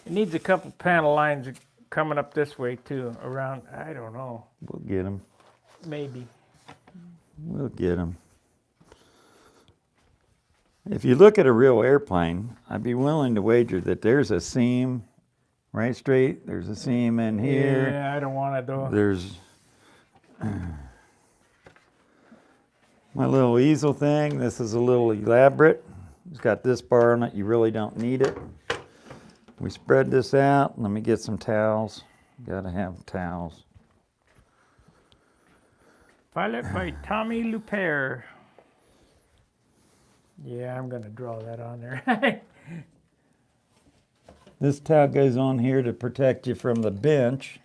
needs a couple panel lines coming up this way too, around, I don't know, We'll get them. maybe. We'll get them. If you look at a real airplane, I'd be willing to wager that there's a seam right straight. There's a seam in here. Yeah, I don't want it though. There's my little easel thing. This is a little elaborate. It's got this bar on it. You really don't need it. We spread this out. Let me get some towels. Gotta have towels. Pilot by Tommy Luper. Yeah, I'm gonna draw that on there. This towel goes on here to protect you from the bench.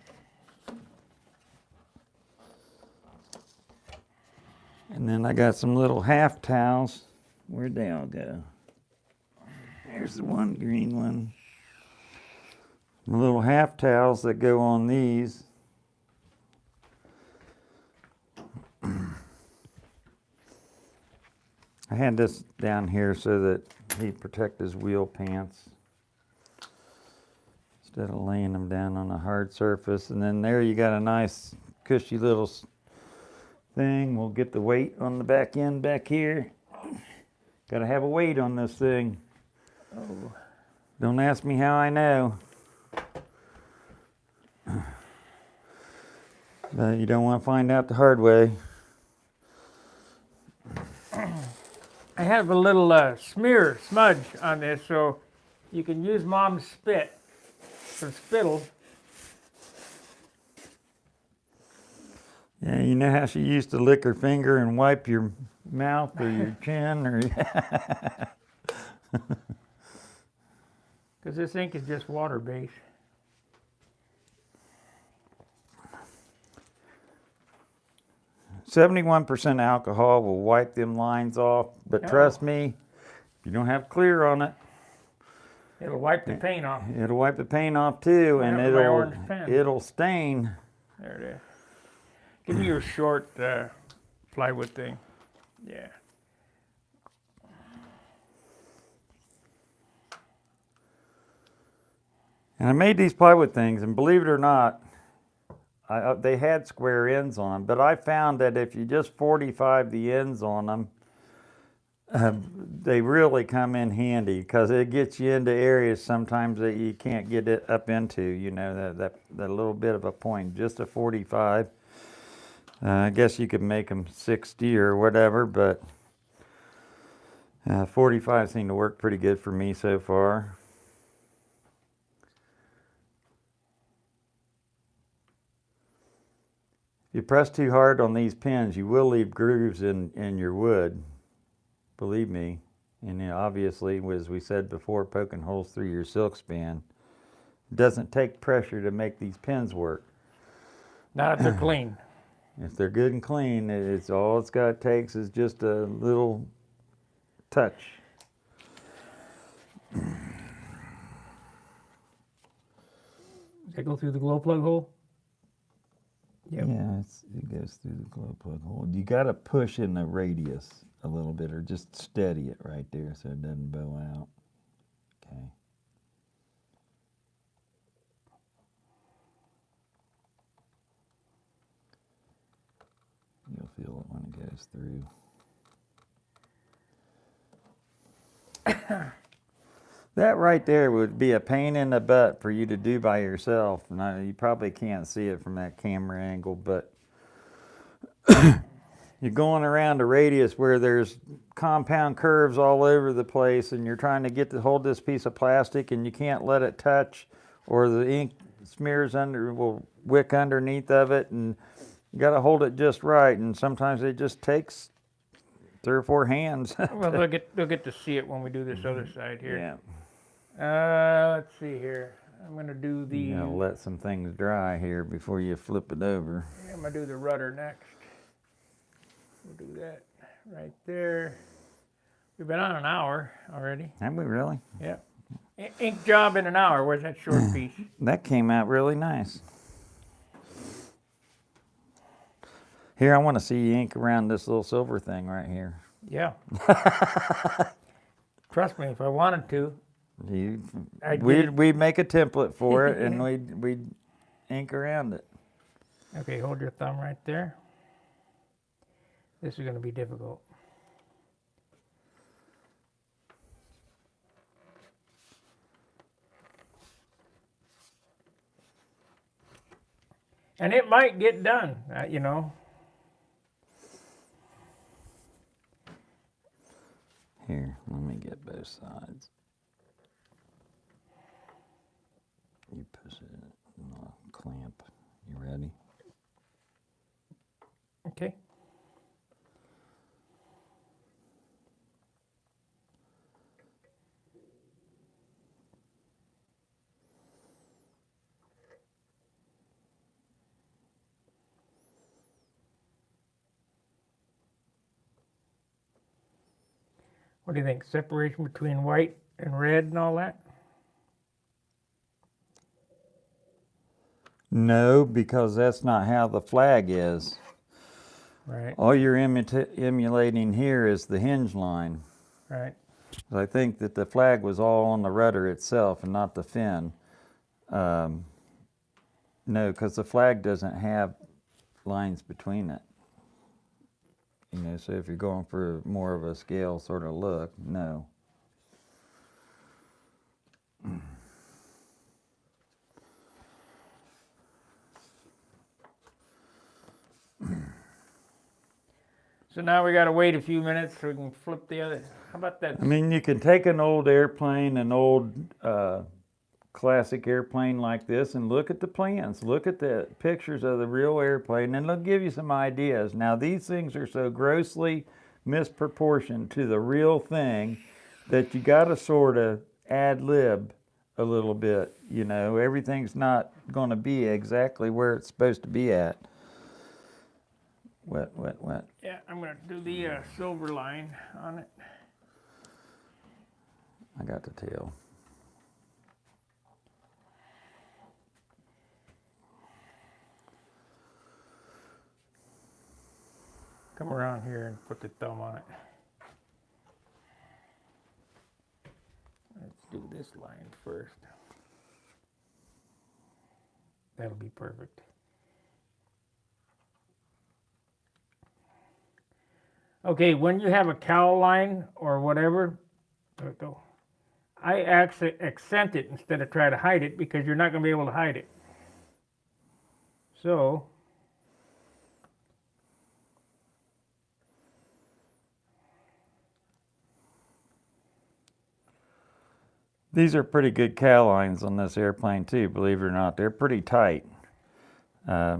And then I got some little half towels. Where'd they all go? There's the one green one. My little half towels that go on these. I had this down here so that he'd protect his wheel pants. instead of laying them down on a hard surface. And then there you got a nice cushy little thing. We'll get the weight on the back end back here. Got to have a weight on this thing. Oh. Don't ask me how I know. But you don't want to find out the hard way. I have a little smudge on this, so you can use Mom's spit for spittle. Yeah, you know how she used to lick her finger and wipe your mouth or your chin, or Because this ink is just water-based. .71% alcohol will wipe them lines off, but trust me, if you don't have clear on it, it'll wipe the paint off. It'll wipe the paint off too, and it'll stain. There it is. Give me your short plywood thing. Yeah. And I made these plywood things, and believe it or not, they had square ends on them, but I found that if you just 45 the ends on them, they really come in handy because it gets you into areas sometimes that you can't get it up into, you know, that little bit of a point, just a 45. I guess you could make them 60 or whatever, but 45 seem to work pretty good for me so far. If you press too hard on these pins, you will leave grooves in your wood, believe me. And obviously, as we said before, poking holes through your silk span. It doesn't take pressure to make these pins work. Not if they're clean. If they're good and clean, it's all it takes is just a little touch. Does that go through the glow plug hole? Yep. Yeah, it goes through the glow plug hole. You got to push in the radius a little bit, or just steady it right there so it doesn't bow out. Okay. You'll feel it when it goes through. That right there would be a pain in the butt for you to do by yourself. And you probably can't see it from that camera angle, but you're going around a radius where there's compound curves all over the place, and you're trying to get to hold this piece of plastic, and you can't let it touch, or the ink smears will wick underneath of it, and you got to hold it just right. And sometimes it just takes 3 or 4 hands. Well, they'll get to see it when we do this other side here. Yeah. Let's see here. I'm going to do the... You know, let some things dry here before you flip it over. I'm going to do the rudder next. We'll do that right there. We've been on an hour already. Have we really? Yeah. Ink job in an hour. Where's that short piece? That came out really nice. Here, I want to see ink around this little silver thing right here. Yeah. Trust me, if I wanted to. We'd make a template for it, and we'd ink around it. Okay, hold your thumb right there. This is going to be difficult. And it might get done, you know. Here, let me get both sides. You push it in a clamp. You ready? Okay. What do you think? Separation between white and red and all that? No, because that's not how the flag is. Right. All you're emulating here is the hinge line. Right. I think that the flag was all on the rudder itself and not the fin. No, because the flag doesn't have lines between it. You know, so if you're going for more of a scale sort of look, no. So now we gotta wait a few minutes so we can flip the other. How about that? I mean, you can take an old airplane, an old classic airplane like this, and look at the plans. Look at the pictures of the real airplane, and they'll give you some ideas. Now, these things are so grossly misproportioned to the real thing that you got to sort of ad lib a little bit. You know, everything's not going to be exactly where it's supposed to be at. Wet, wet, wet. Yeah, I'm gonna do the silver line on it. I got the tail. Come around here and put the thumb on it. Let's do this line first. That'll be perfect. Okay, when you have a cowl line or whatever, I actually accent it instead of try to hide it because you're not going to be able to hide it. So, These are pretty good cowl lines on this airplane too, believe it or not. They're pretty tight. They're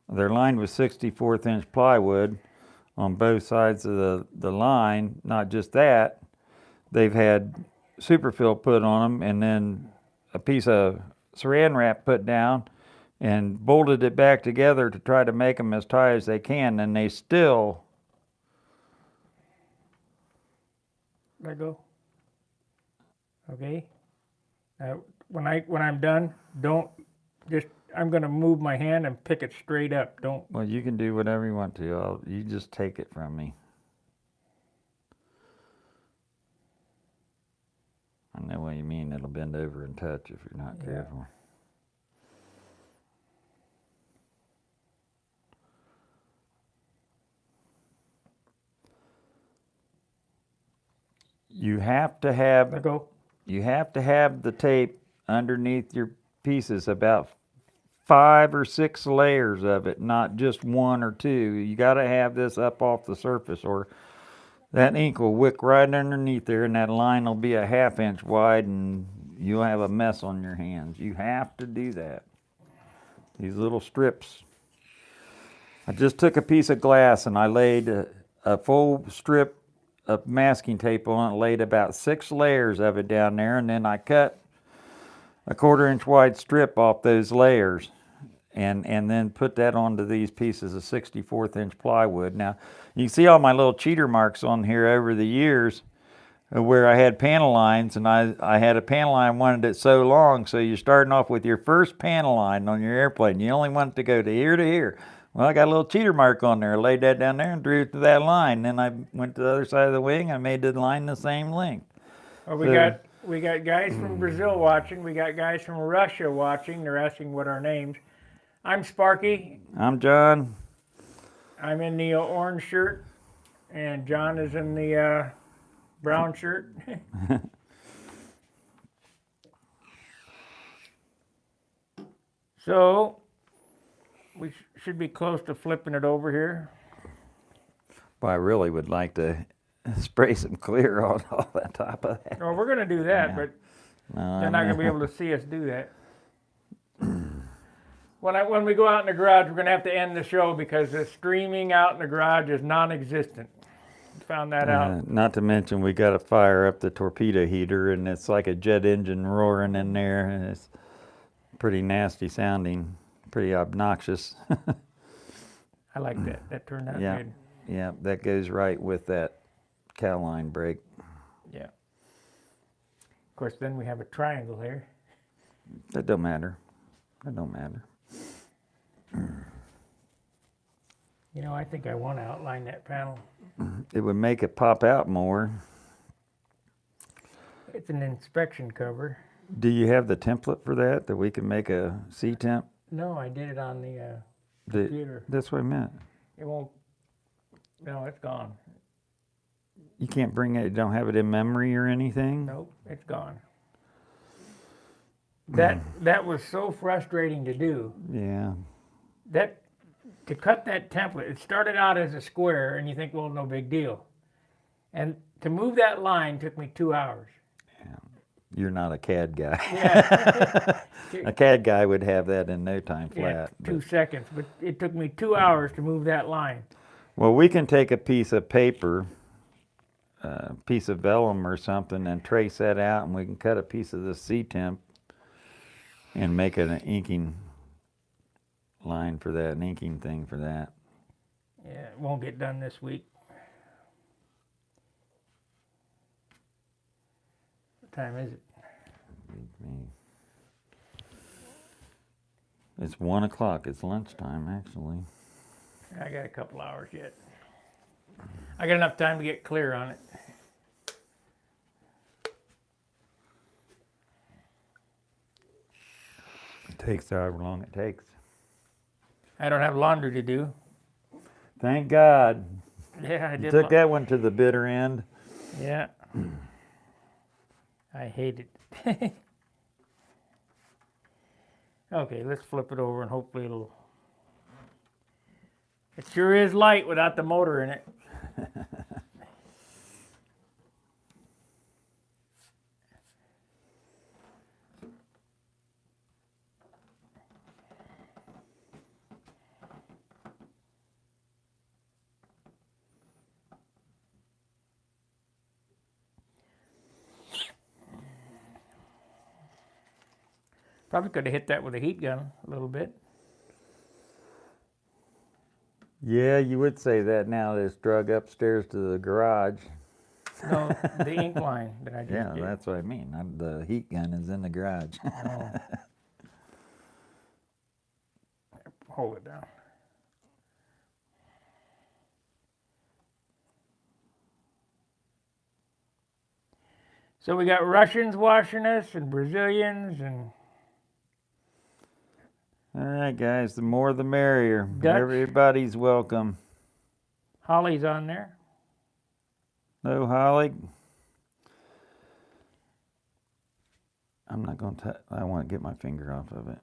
lined with 64th inch plywood on both sides of the line. Not just that, they've had superfill put on them and then a piece of saran wrap put down and bolted it back together to try to make them as tight as they can, and they still... Let go. Okay. When I'm done, don't just. I'm going to move my hand and pick it straight up. Don't. Well, you can do whatever you want to. You just take it from me. I know what you mean. It'll bend over and touch if you're not careful. You have to have... Let go. You have to have the tape underneath your pieces, about 5 or 6 layers of it, not just 1 or 2. You got to have this up off the surface, or that ink will wick right underneath there, and that line will be a 1/2 inch wide, and you'll have a mess on your hands. You have to do that. These little strips. I just took a piece of glass and I laid a full strip of masking tape on it, laid about 6 layers of it down there, and then I cut a 1/4 inch wide strip off those layers and then put that onto these pieces of 64th inch plywood. Now, you can see all my little cheater marks on here over the years where I had panel lines, and I had a panel line, wanted it so long, so you're starting off with your first panel line on your airplane. You only want it to go to here to here. Well, I got a little cheater mark on there. I laid that down there and drew it to that line. Then I went to the other side of the wing. I made the line the same length. Well, we got guys from Brazil watching. We got guys from Russia watching. They're asking what our names. I'm Sparky. I'm John. I'm in the orange shirt, and John is in the brown shirt. So we should be close to flipping it over here. Well, I really would like to spray some clear on all that top of that. Oh, we're going to do that, Yeah. but No, they're not going to be able to see us do that. When we go out in the garage, we're going to have to end the show because the streaming out in the garage is non-existent. Found that out. Not to mention we got to fire up the torpedo heater, and it's like a jet engine roaring in there, and it's pretty nasty sounding, pretty obnoxious. I like that. That turned out Yeah. good. Yeah, that goes right with that cowline brake. Yeah. Of course, then we have a triangle here. That don't matter. That don't matter. You know, I think I want to outline that panel. It would make it pop out more. It's an inspection cover. Do you have the template for that we can make a C-temp? No, I did it on the computer. That's what I meant. It won't. No, it's gone. You can't bring it, you don't have it in memory or anything? Nope, it's gone. That was so frustrating to do. Yeah. That to cut that template, it started out as a square, and you think, well, no big deal. And to move that line took me 2 hours. You're not a CAD guy. Yeah. A CAD guy would have that in no time flat. Yeah, 2 seconds, but it took me 2 hours to move that line. Well, we can take a piece of paper, a piece of vellum or something, and trace that out, and we can cut a piece of the C-temp and make an inking line for that, an inking thing for that. Yeah, it won't get done this week. What time is it? It's 1 o'clock. It's lunchtime, actually. I got a couple hours yet. I got enough time to get clear on it. It takes however long it takes. I don't have laundry to do. Thank God. Yeah, I You did. took that one to the bitter end. Yeah. I hate it. Okay, let's flip it over and hopefully it'll... It sure is light without the motor in it. Probably could have hit that with a heat gun a little bit. Yeah, you would say that now that it's drug upstairs to the garage. No, the ink line that I just Yeah, did. that's what I mean. The heat gun is in the garage. Oh. Hold it down. So we got Russians washing us and Brazilians and All right, guys, the more the merrier. Dutch. Everybody's welcome. Holly's on there. No, Holly. I'm not going to, I want to get my finger off of it.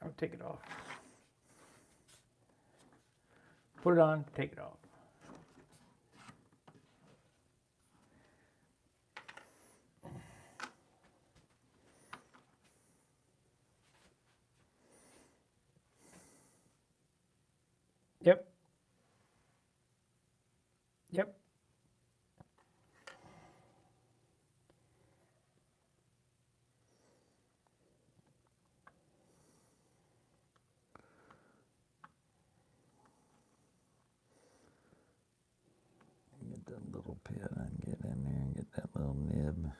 I'll take it off. Put it on, take it off. Yep. Yep. Get that little pit and get in there and get that little nib.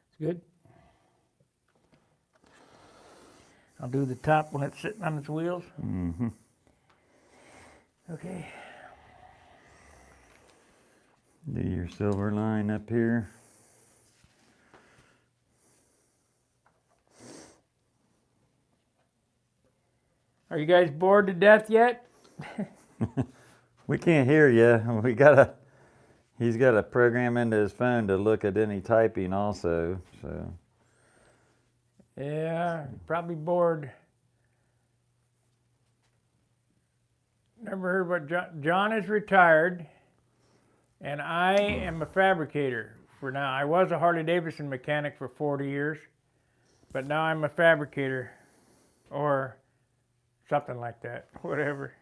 It's good. I'll do the top when it's sitting on its wheels. Mm-hmm. Okay. Do your silver line up here. Are you guys bored to death yet? We can't hear you. He's got a program into his phone to look at any typing also, so. Yeah, probably bored. Never heard what John is retired, and I am a fabricator for now. I was a Harley-Davidson mechanic for 40 years, but now I'm a fabricator, or something like that, whatever.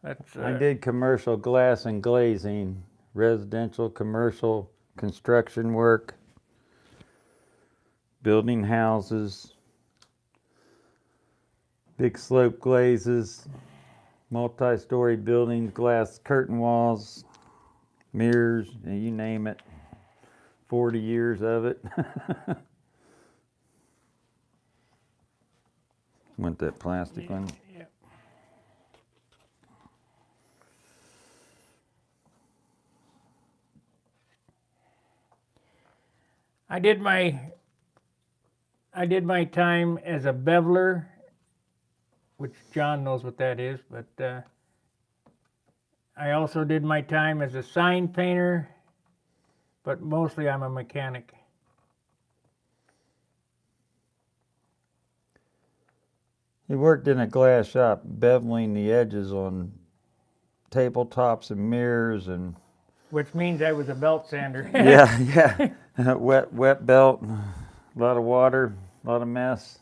That's, I did commercial glass and glazing, residential, commercial, construction work, building houses. Big slope glazes, multi-story buildings, glass curtain walls, mirrors, and you name it. 40 years of it. Want that plastic one? Yeah. I did my time as a beveler, which John knows what that is, but I also did my time as a sign painter, but mostly I'm a mechanic. He worked in a glass shop, beveling the edges on tabletops and mirrors and Which means I was a belt sander. yeah. Wet belt, a lot of water, a lot of mess.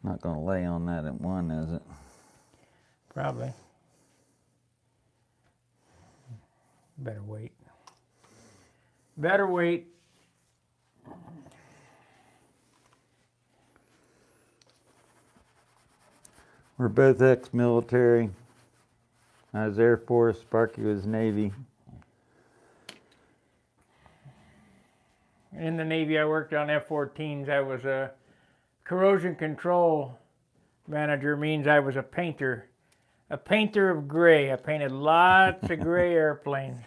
Not gonna lay on that at one, is it? Probably. Better wait. Better wait. We're both ex-military. I was Air Force, Sparky was Navy. In the Navy, I worked on F-14s. I was a corrosion control manager, means I was a painter. A painter of gray. I painted lots of gray airplanes.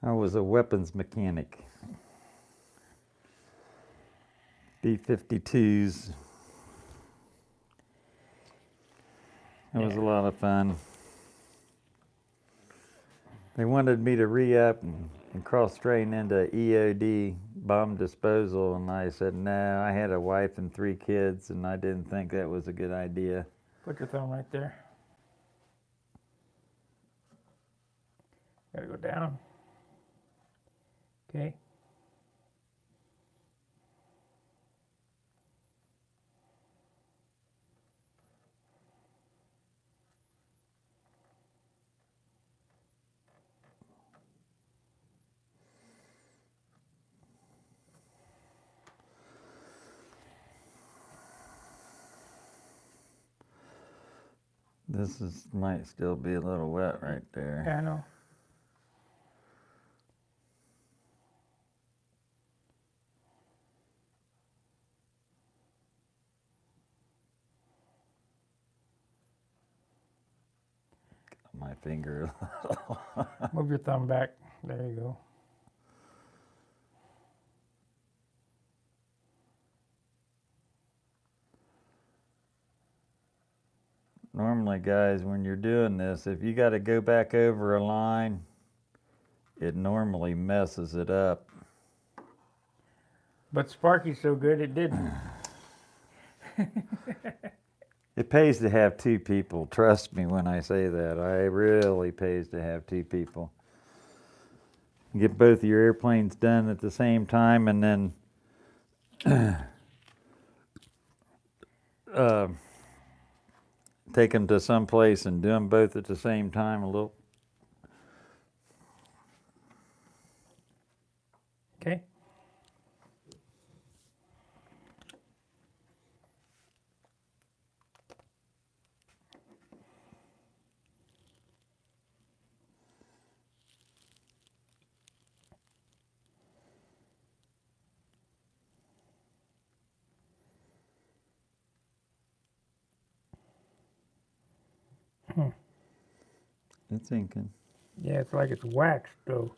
I was a weapons mechanic. B-52s. It was a lot of fun. They wanted me to re-up and cross-train into EOD, bomb disposal, and I said, no, I had a wife and 3 kids, and I didn't think that was a good idea. Put your thumb right there. Gotta go down. Okay. This might still be a little wet right there. Yeah, I know. My finger. Move your thumb back. There you go. Normally, guys, when you're doing this, if you got to go back over a line, it normally messes it up. But Sparky's so good, it didn't. It pays to have 2 people. Trust me when I say that. It really pays to have 2 people. Get both your airplanes done at the same time, and then take them to some place and do them both at the same time a little. Okay. It's inking. Yeah, it's like it's waxed though.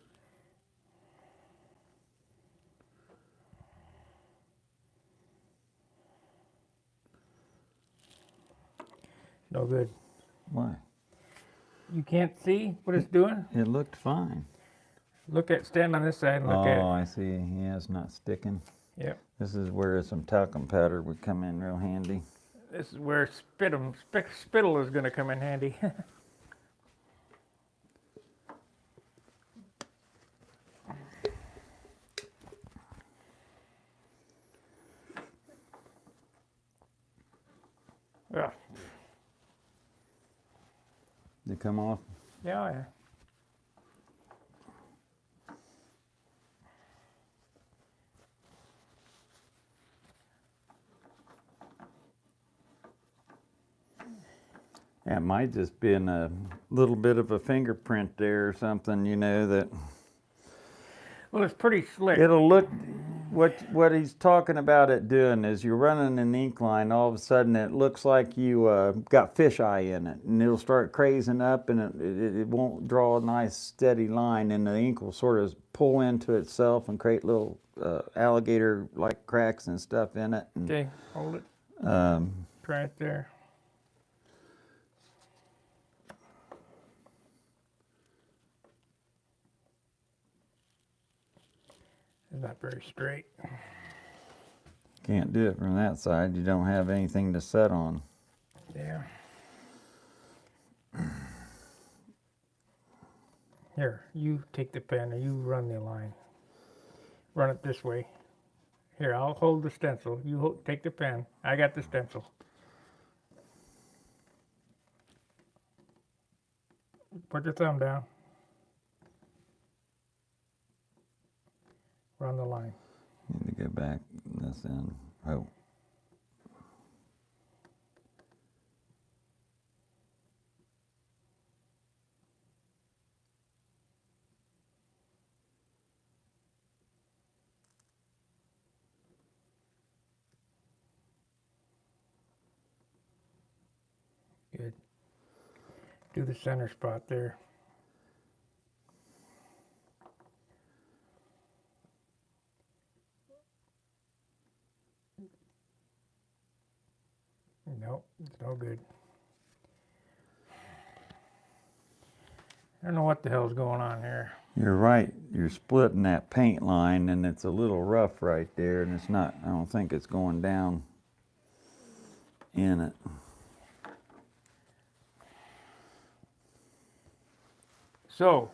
No good. Why? You can't see what it's doing? It looked fine. Stand on this side and look at Oh, it. I see. Yeah, it's not sticking. Yep. This is where some talcum powder would come in real handy. This is where spittle is going to come in handy. Yeah. Did it come off? Yeah, yeah. It might just been a little bit of a fingerprint there or something, you know, that Well, it's pretty slick. it'll look, what he's talking about it doing is you're running an ink line, all of a sudden it looks like you got fisheye in it, and it'll start crazing up, and it won't draw a nice steady line, and the ink will sort of pull into itself and create little alligator like cracks and stuff in it. And, Okay, hold it. Try it there. It's not very straight. can't do it from that side. You don't have anything to set on. Yeah. Here, you take the pen and you run the line. Run it this way. Here, I'll hold the stencil. You take the pen. I got the stencil. Put your thumb down. Run the line. Need to go back this end. Oh. Good. Do the center spot there. Nope, it's no good. I don't know what the hell's going on here. You're right. You're splitting that paint line, and it's a little rough right there, and it's not, I don't think it's going down in it. So,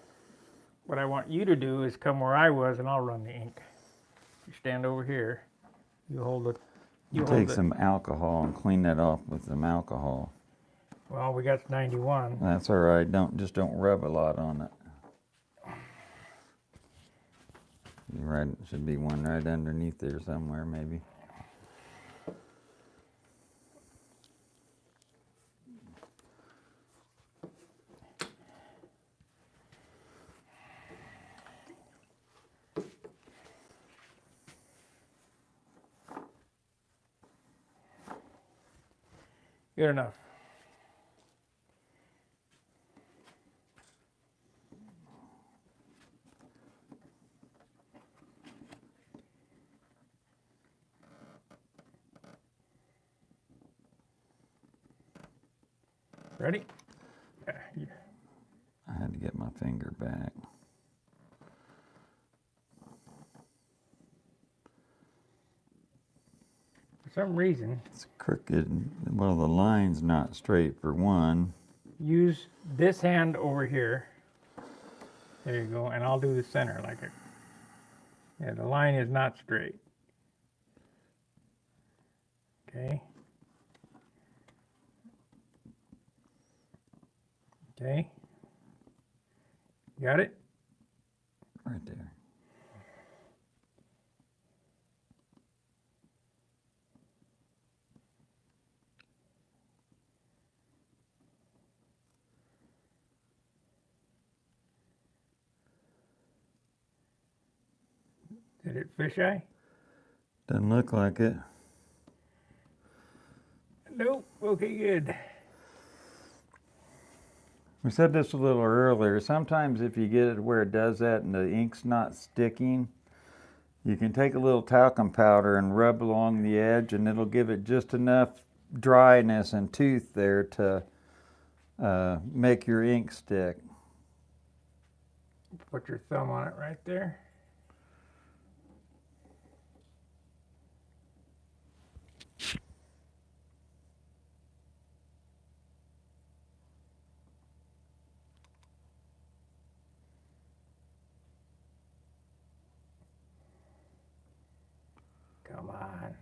what I want you to do is come where I was, and I'll run the ink. You stand over here. You hold it. You take some alcohol and clean that off with some alcohol. Well, we got 91. That's all right. Don't rub a lot on it. You're right. Should be one right underneath there somewhere, maybe. Good enough. Ready? Yeah. I had to get my finger back. For some reason, It's crooked. Well, the line's not straight for one. use this hand over here. There you go, and I'll do the center like it. Yeah, the line is not straight. Okay. Okay. Got it? Right there. Did it fisheye? Doesn't look like it. Nope. Okay, good. We said this a little earlier. Sometimes if you get it where it does that and the ink's not sticking, you can take a little talcum powder and rub along the edge, and it'll give it just enough dryness and tooth there to make your ink stick. Put your thumb on it right there. Come on.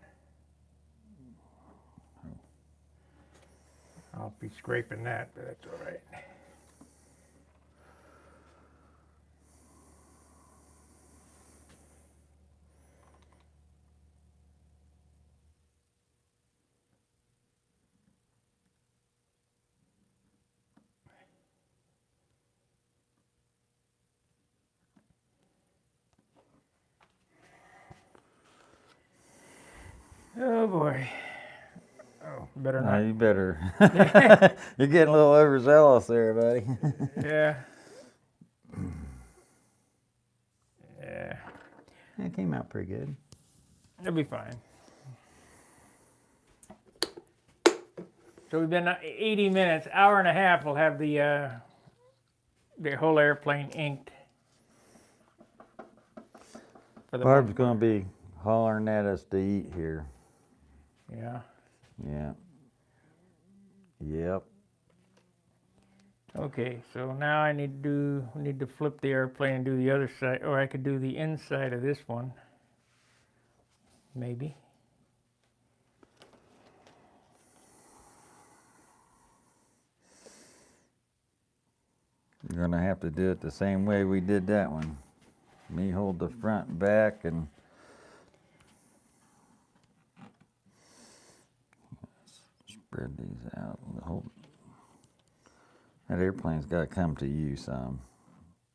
I'll be scraping that, but that's all right. Oh boy. Oh, better not. You better. You're getting a little overzealous there, buddy. Yeah. Yeah. It came out pretty good. It'll be fine. So we've been 80 minutes, hour and a half. We'll have the whole airplane inked. For the Barb's gonna be hollering at us to eat here. Yeah. Yeah. Yep. Okay, so now I need to flip the airplane and do the other side, or I could do the inside of this one. Maybe. You're gonna have to do it the same way we did that one. Me hold the front and back and spread these out. That airplane's got to come to you some.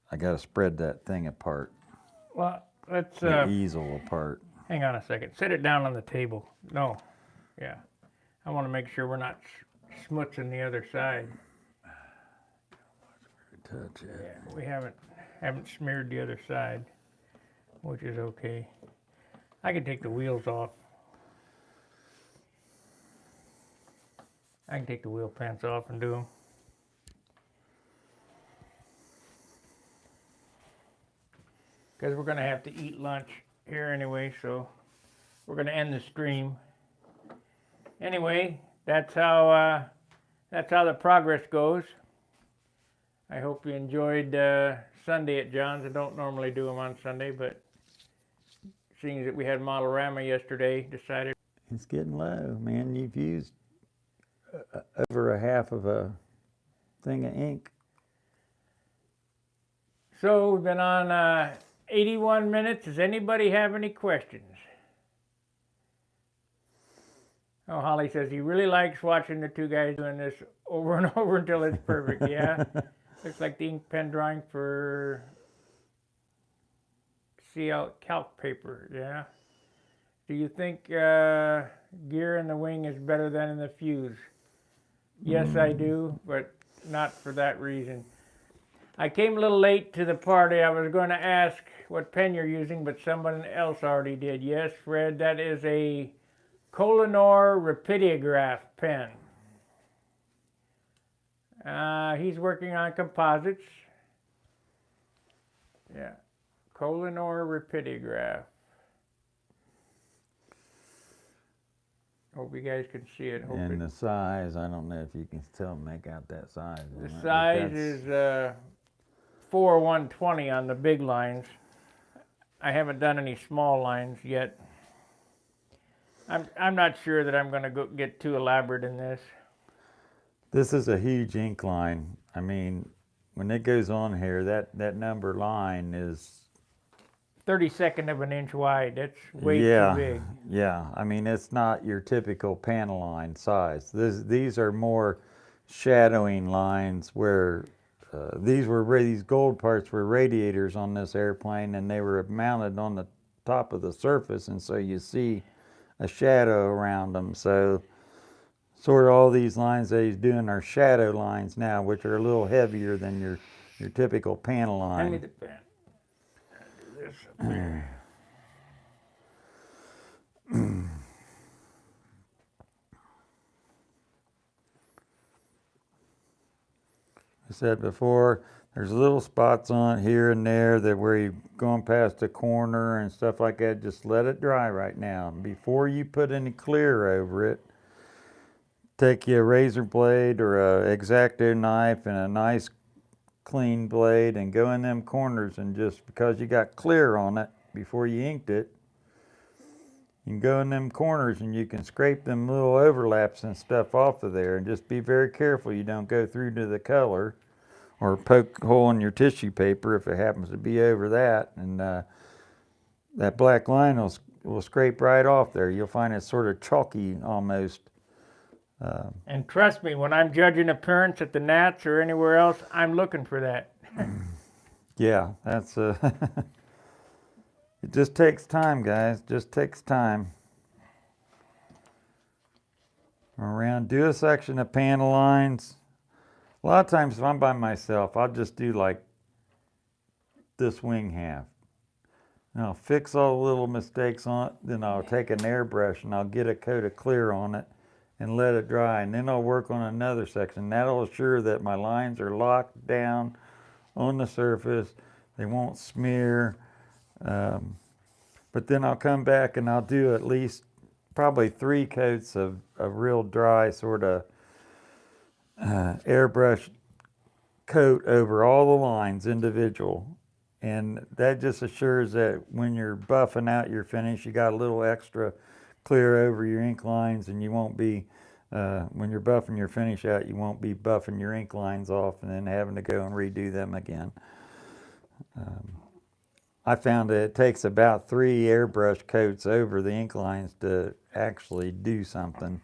I got to spread that thing apart. Well, let's The easel apart. hang on a second. Set it down on the table. No. Yeah. I want to make sure we're not smutzing the other side. Touch it. Yeah, we haven't smeared the other side, which is okay. I can take the wheels off. I can take the wheel pants off and do them. Because we're going to have to eat lunch here anyway, so we're going to end the stream. Anyway, that's how the progress goes. I hope you enjoyed Sunday at John's. I don't normally do them on Sunday, but seeing that we had Modelorama yesterday, decided. It's getting low, man. You've used over a half of a thing of ink. So we've been on 81 minutes. Does anybody have any questions? Oh, Holly says he really likes watching the two guys doing this over and over until it's perfect. Yeah. Looks like the ink pen drawing for CL calc paper. Yeah. Do you think gear in the wing is better than in the fuse? Yes, I do, but not for that reason. I came a little late to the party. I was going to ask what pen you're using, but someone else already did. Yes, Fred, that is a Koh-i-Noor Rapidograph pen. He's working on composites. Yeah, Koh-i-Noor Rapidograph. Hope you guys can see it. And the size, I don't know if you can still make out that size. The size is 4/120 on the big lines. I haven't done any small lines yet. I'm not sure that I'm going to get too elaborate in this. This is a huge ink line. I mean, when it goes on here, that number line is 32nd of an inch wide. That's way too big. Yeah, I mean, it's not your typical panel line size. These are more shadowing lines where these gold parts were radiators on this airplane, and they were mounted on the top of the surface, and so you see a shadow around them. So sort of all these lines that he's doing are shadow lines now, which are a little heavier than your typical panel line. Hand me the pen. Do this up there. I said before, there's little spots on it here and there that where you're going past a corner and stuff like that. Just let it dry right now. Before you put any clear over it, take you a razor blade or a X-Acto knife and a nice clean blade and go in them corners, and just because you got clear on it before you inked it, you can go in them corners and you can scrape them little overlaps and stuff off of there, and just be very careful you don't go through to the color or poke a hole in your tissue paper if it happens to be over that, and that black line will scrape right off there. You'll find it sort of chalky almost. And trust me, when I'm judging appearance at the Nats or anywhere else, I'm looking for that. Yeah, that's it just takes time, guys. Just takes time. around, do a section of panel lines. A lot of times if I'm by myself, I'll just do like this wing half. And I'll fix all the little mistakes on it, then I'll take an airbrush and I'll get a coat of clear on it and let it dry, and then I'll work on another section. That'll assure that my lines are locked down on the surface, they won't smear. But then I'll come back and I'll do at least probably 3 coats of real dry sort of airbrush coat over all the lines individual. And that just assures that when you're buffing out your finish, you got a little extra clear over your ink lines, and you won't be, when you're buffing your finish out, you won't be buffing your ink lines off and then having to go and redo them again. I found that it takes about 3 airbrush coats over the ink lines to actually do something.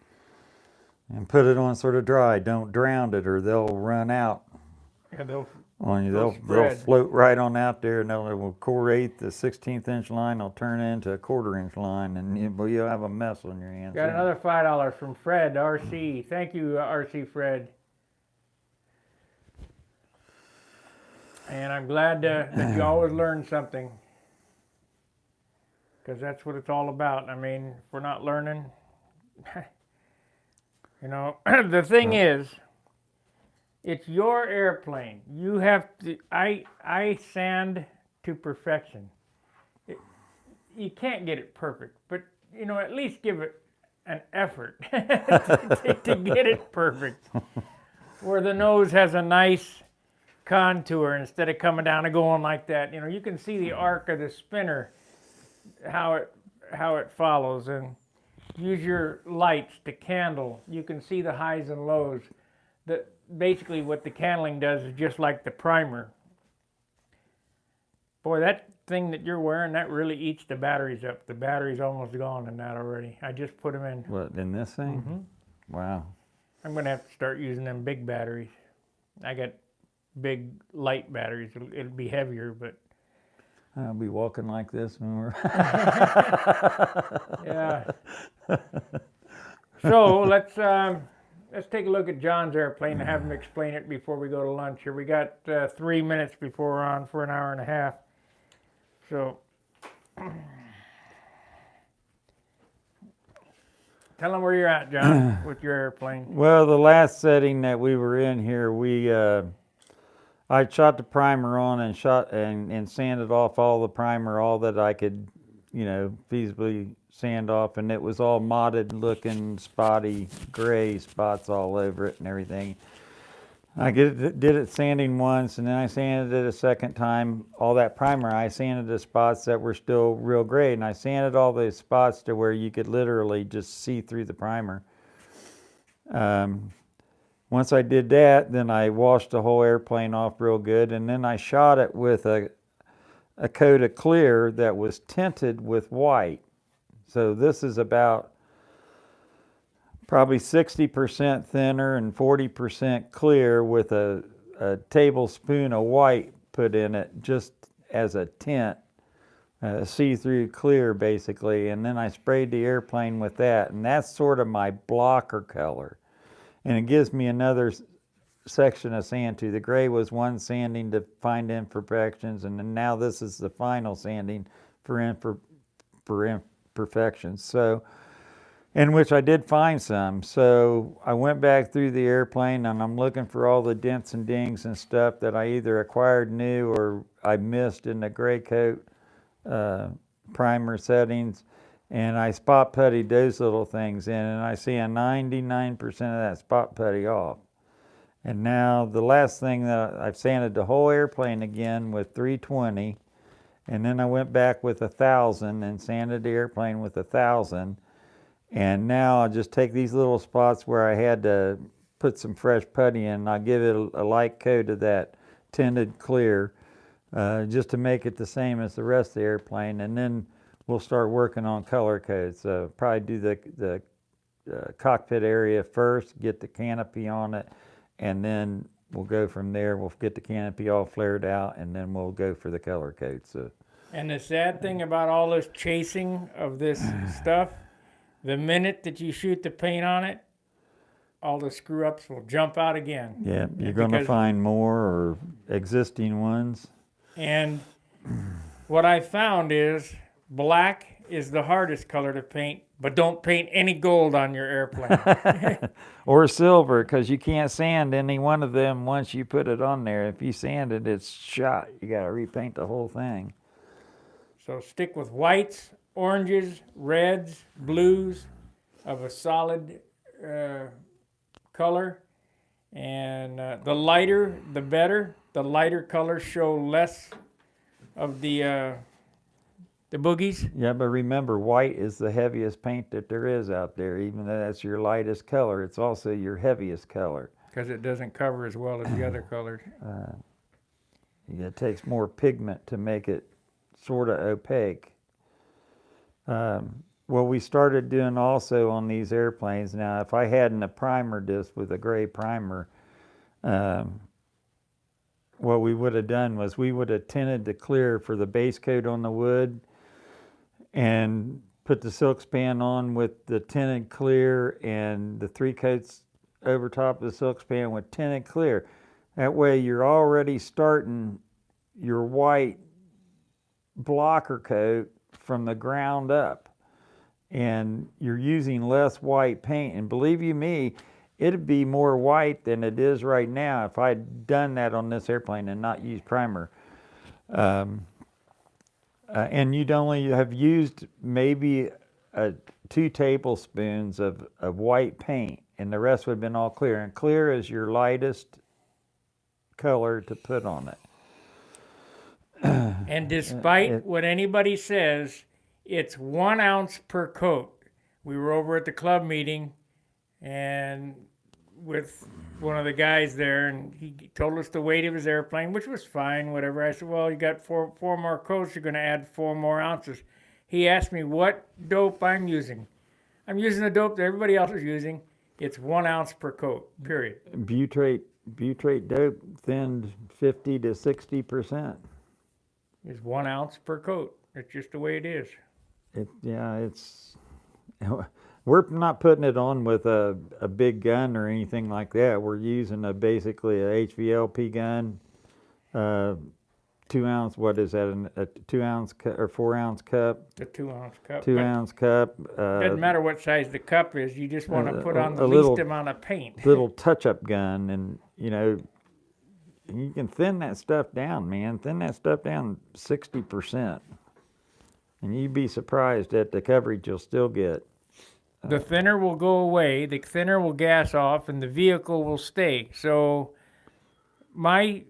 And put it on sort of dry. Don't drown it or they'll run out Yeah, on you. they'll They'll spread. float right on out there, and they'll 1/4 the 16th inch line will turn into a 1/4 inch line, and you'll have a mess on your hands. Got another $5 from Fred RC. Thank you, RC Fred. And I'm glad that you always learn something, because that's what it's all about. I mean, if we're not learning, you know, the thing is, it's your airplane. You have to. I sand to perfection. You can't get it perfect, but you know, at least give it an effort to get it perfect. Where the nose has a nice contour instead of coming down and going like that. You know, you can see the arc of the spinner, how it follows, and use your lights to candle. You can see the highs and lows. Basically what the candling does is just like the primer. Boy, that thing that you're wearing, that really eats the batteries up. The battery's almost gone in that already. I just put them in. What, in this thing? Mm-hmm. Wow. I'm going to have to start using them big batteries. I got big light batteries. It'll be heavier, but... I'll be walking like this when we're... Yeah. So let's take a look at John's airplane and have him explain it before we go to lunch here. We got 3 minutes before we're on for an hour and a half. So tell them where you're at, John, with your airplane. Well, the last setting that we were in here, I shot the primer on and sanded off all the primer, all that I could, you know, feasibly sand off, and it was all motted looking, spotty, gray spots all over it and everything. I did it sanding once, and then I sanded it a second time. All that primer, I sanded the spots that were still real gray, and I sanded all those spots to where you could literally just see through the primer. Once I did that, then I washed the whole airplane off real good, and then I shot it with a coat of clear that was tinted with white. So this is about probably 60% thinner and 40% clear with a tablespoon of white put in it just as a tint, see-through clear basically. And then I sprayed the airplane with that, and that's sort of my blocker color. And it gives me another section of sand too. The gray was one sanding to find imperfections, and then now this is the final sanding for imperfections. So, in which I did find some. So I went back through the airplane and I'm looking for all the dents and dings and stuff that I either acquired new or I missed in the gray coat primer settings. And I spot puttied those little things in, and I see a 99% of that spot putty off. And now the last thing that I've sanded the whole airplane again with 320, and then I went back with 1,000 and sanded the airplane with 1,000. And now I'll just take these little spots where I had to put some fresh putty in, and I'll give it a light coat of that tinted clear, just to make it the same as the rest of the airplane. And then we'll start working on color codes. Probably do the cockpit area first, get the canopy on it, and then we'll go from there. We'll get the canopy all flared out, and then we'll go for the color code. So. And the sad thing about all this chasing of this stuff, the minute that you shoot the paint on it, all the screw ups will jump out again. Yeah, you're going to because- find more or existing ones. And what I found is black is the hardest color to paint, but don't paint any gold on your airplane. Or silver, because you can't sand any one of them once you put it on there. If you sand it, it's shot. You got to repaint the whole thing. So stick with whites, oranges, reds, blues of a solid color. And the lighter, the better. The lighter colors show less of the boogies. Yeah, but remember, white is the heaviest paint that there is out there. Even though that's your lightest color, it's also your heaviest color. Because it doesn't cover as well as the other colors. It takes more pigment to make it sort of opaque. What we started doing also on these airplanes, now if I hadn't a primer disc with a gray primer, what we would have done was we would have tinted the clear for the base coat on the wood and put the silk span on with the tinted clear and the 3 coats over top of the silk span with tinted clear. That way you're already starting your white blocker coat from the ground up, and you're using less white paint. And believe you me, it'd be more white than it is right now if I'd done that on this airplane and not used primer. And you'd only have used maybe 2 tablespoons of white paint, and the rest would have been all clear. And clear is your lightest color to put on it. And despite what anybody says, it's 1 ounce per coat. We were over at the club meeting and with one of the guys there, and he told us the weight of his airplane, which was fine, whatever. I said, well, you got four more coats, you're going to add 4 more ounces. He asked me what dope I'm using. I'm using the dope that everybody else is using. It's 1 ounce per coat, period. Butyrate dope thinned 50 to 60%. It's 1 ounce per coat. It's just the way it is. We're not putting it on with a big gun or anything like that. We're using basically a HVLP gun, 2 ounce. What is that? A 2 ounce or 4 ounce cup? The 2 ounce cup. 2 ounce cup. Doesn't matter what size the cup is. You just want to put on the little- least amount of paint. Little touch-up gun, and you can thin that stuff down, man. Thin that stuff down 60%, and you'd be surprised at the coverage you'll still get. The thinner will go away, the thinner will gas off, and the vehicle will stay. So my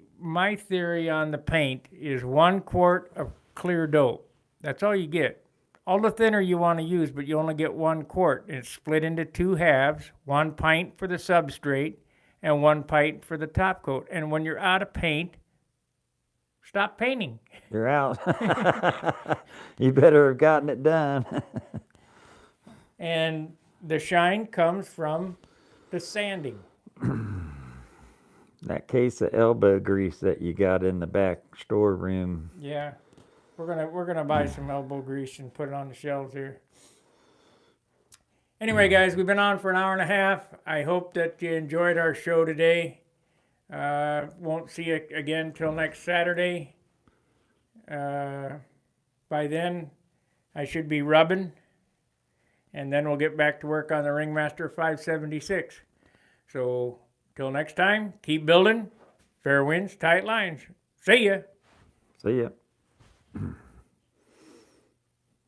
theory on the paint is 1 quart of clear dope. That's all you get. All the thinner you want to use, but you only get 1 quart. It's split into 2 halves, 1 pint for the substrate and 1 pint for the top coat. And when you're out of paint, stop painting. You're out. You better have gotten it done. And the shine comes from the sanding. That case of elbow grease that you got in the back storeroom. Yeah, we're gonna buy some elbow grease and put it on the shelves here. Anyway, guys, we've been on for an hour and a half. I hope that you enjoyed our show today. Won't see you again till next Saturday. By then, I should be rubbing. And then we'll get back to work on the Ringmaster 576. So, till next time, keep building. Fair winds, tight lines. See ya. See ya.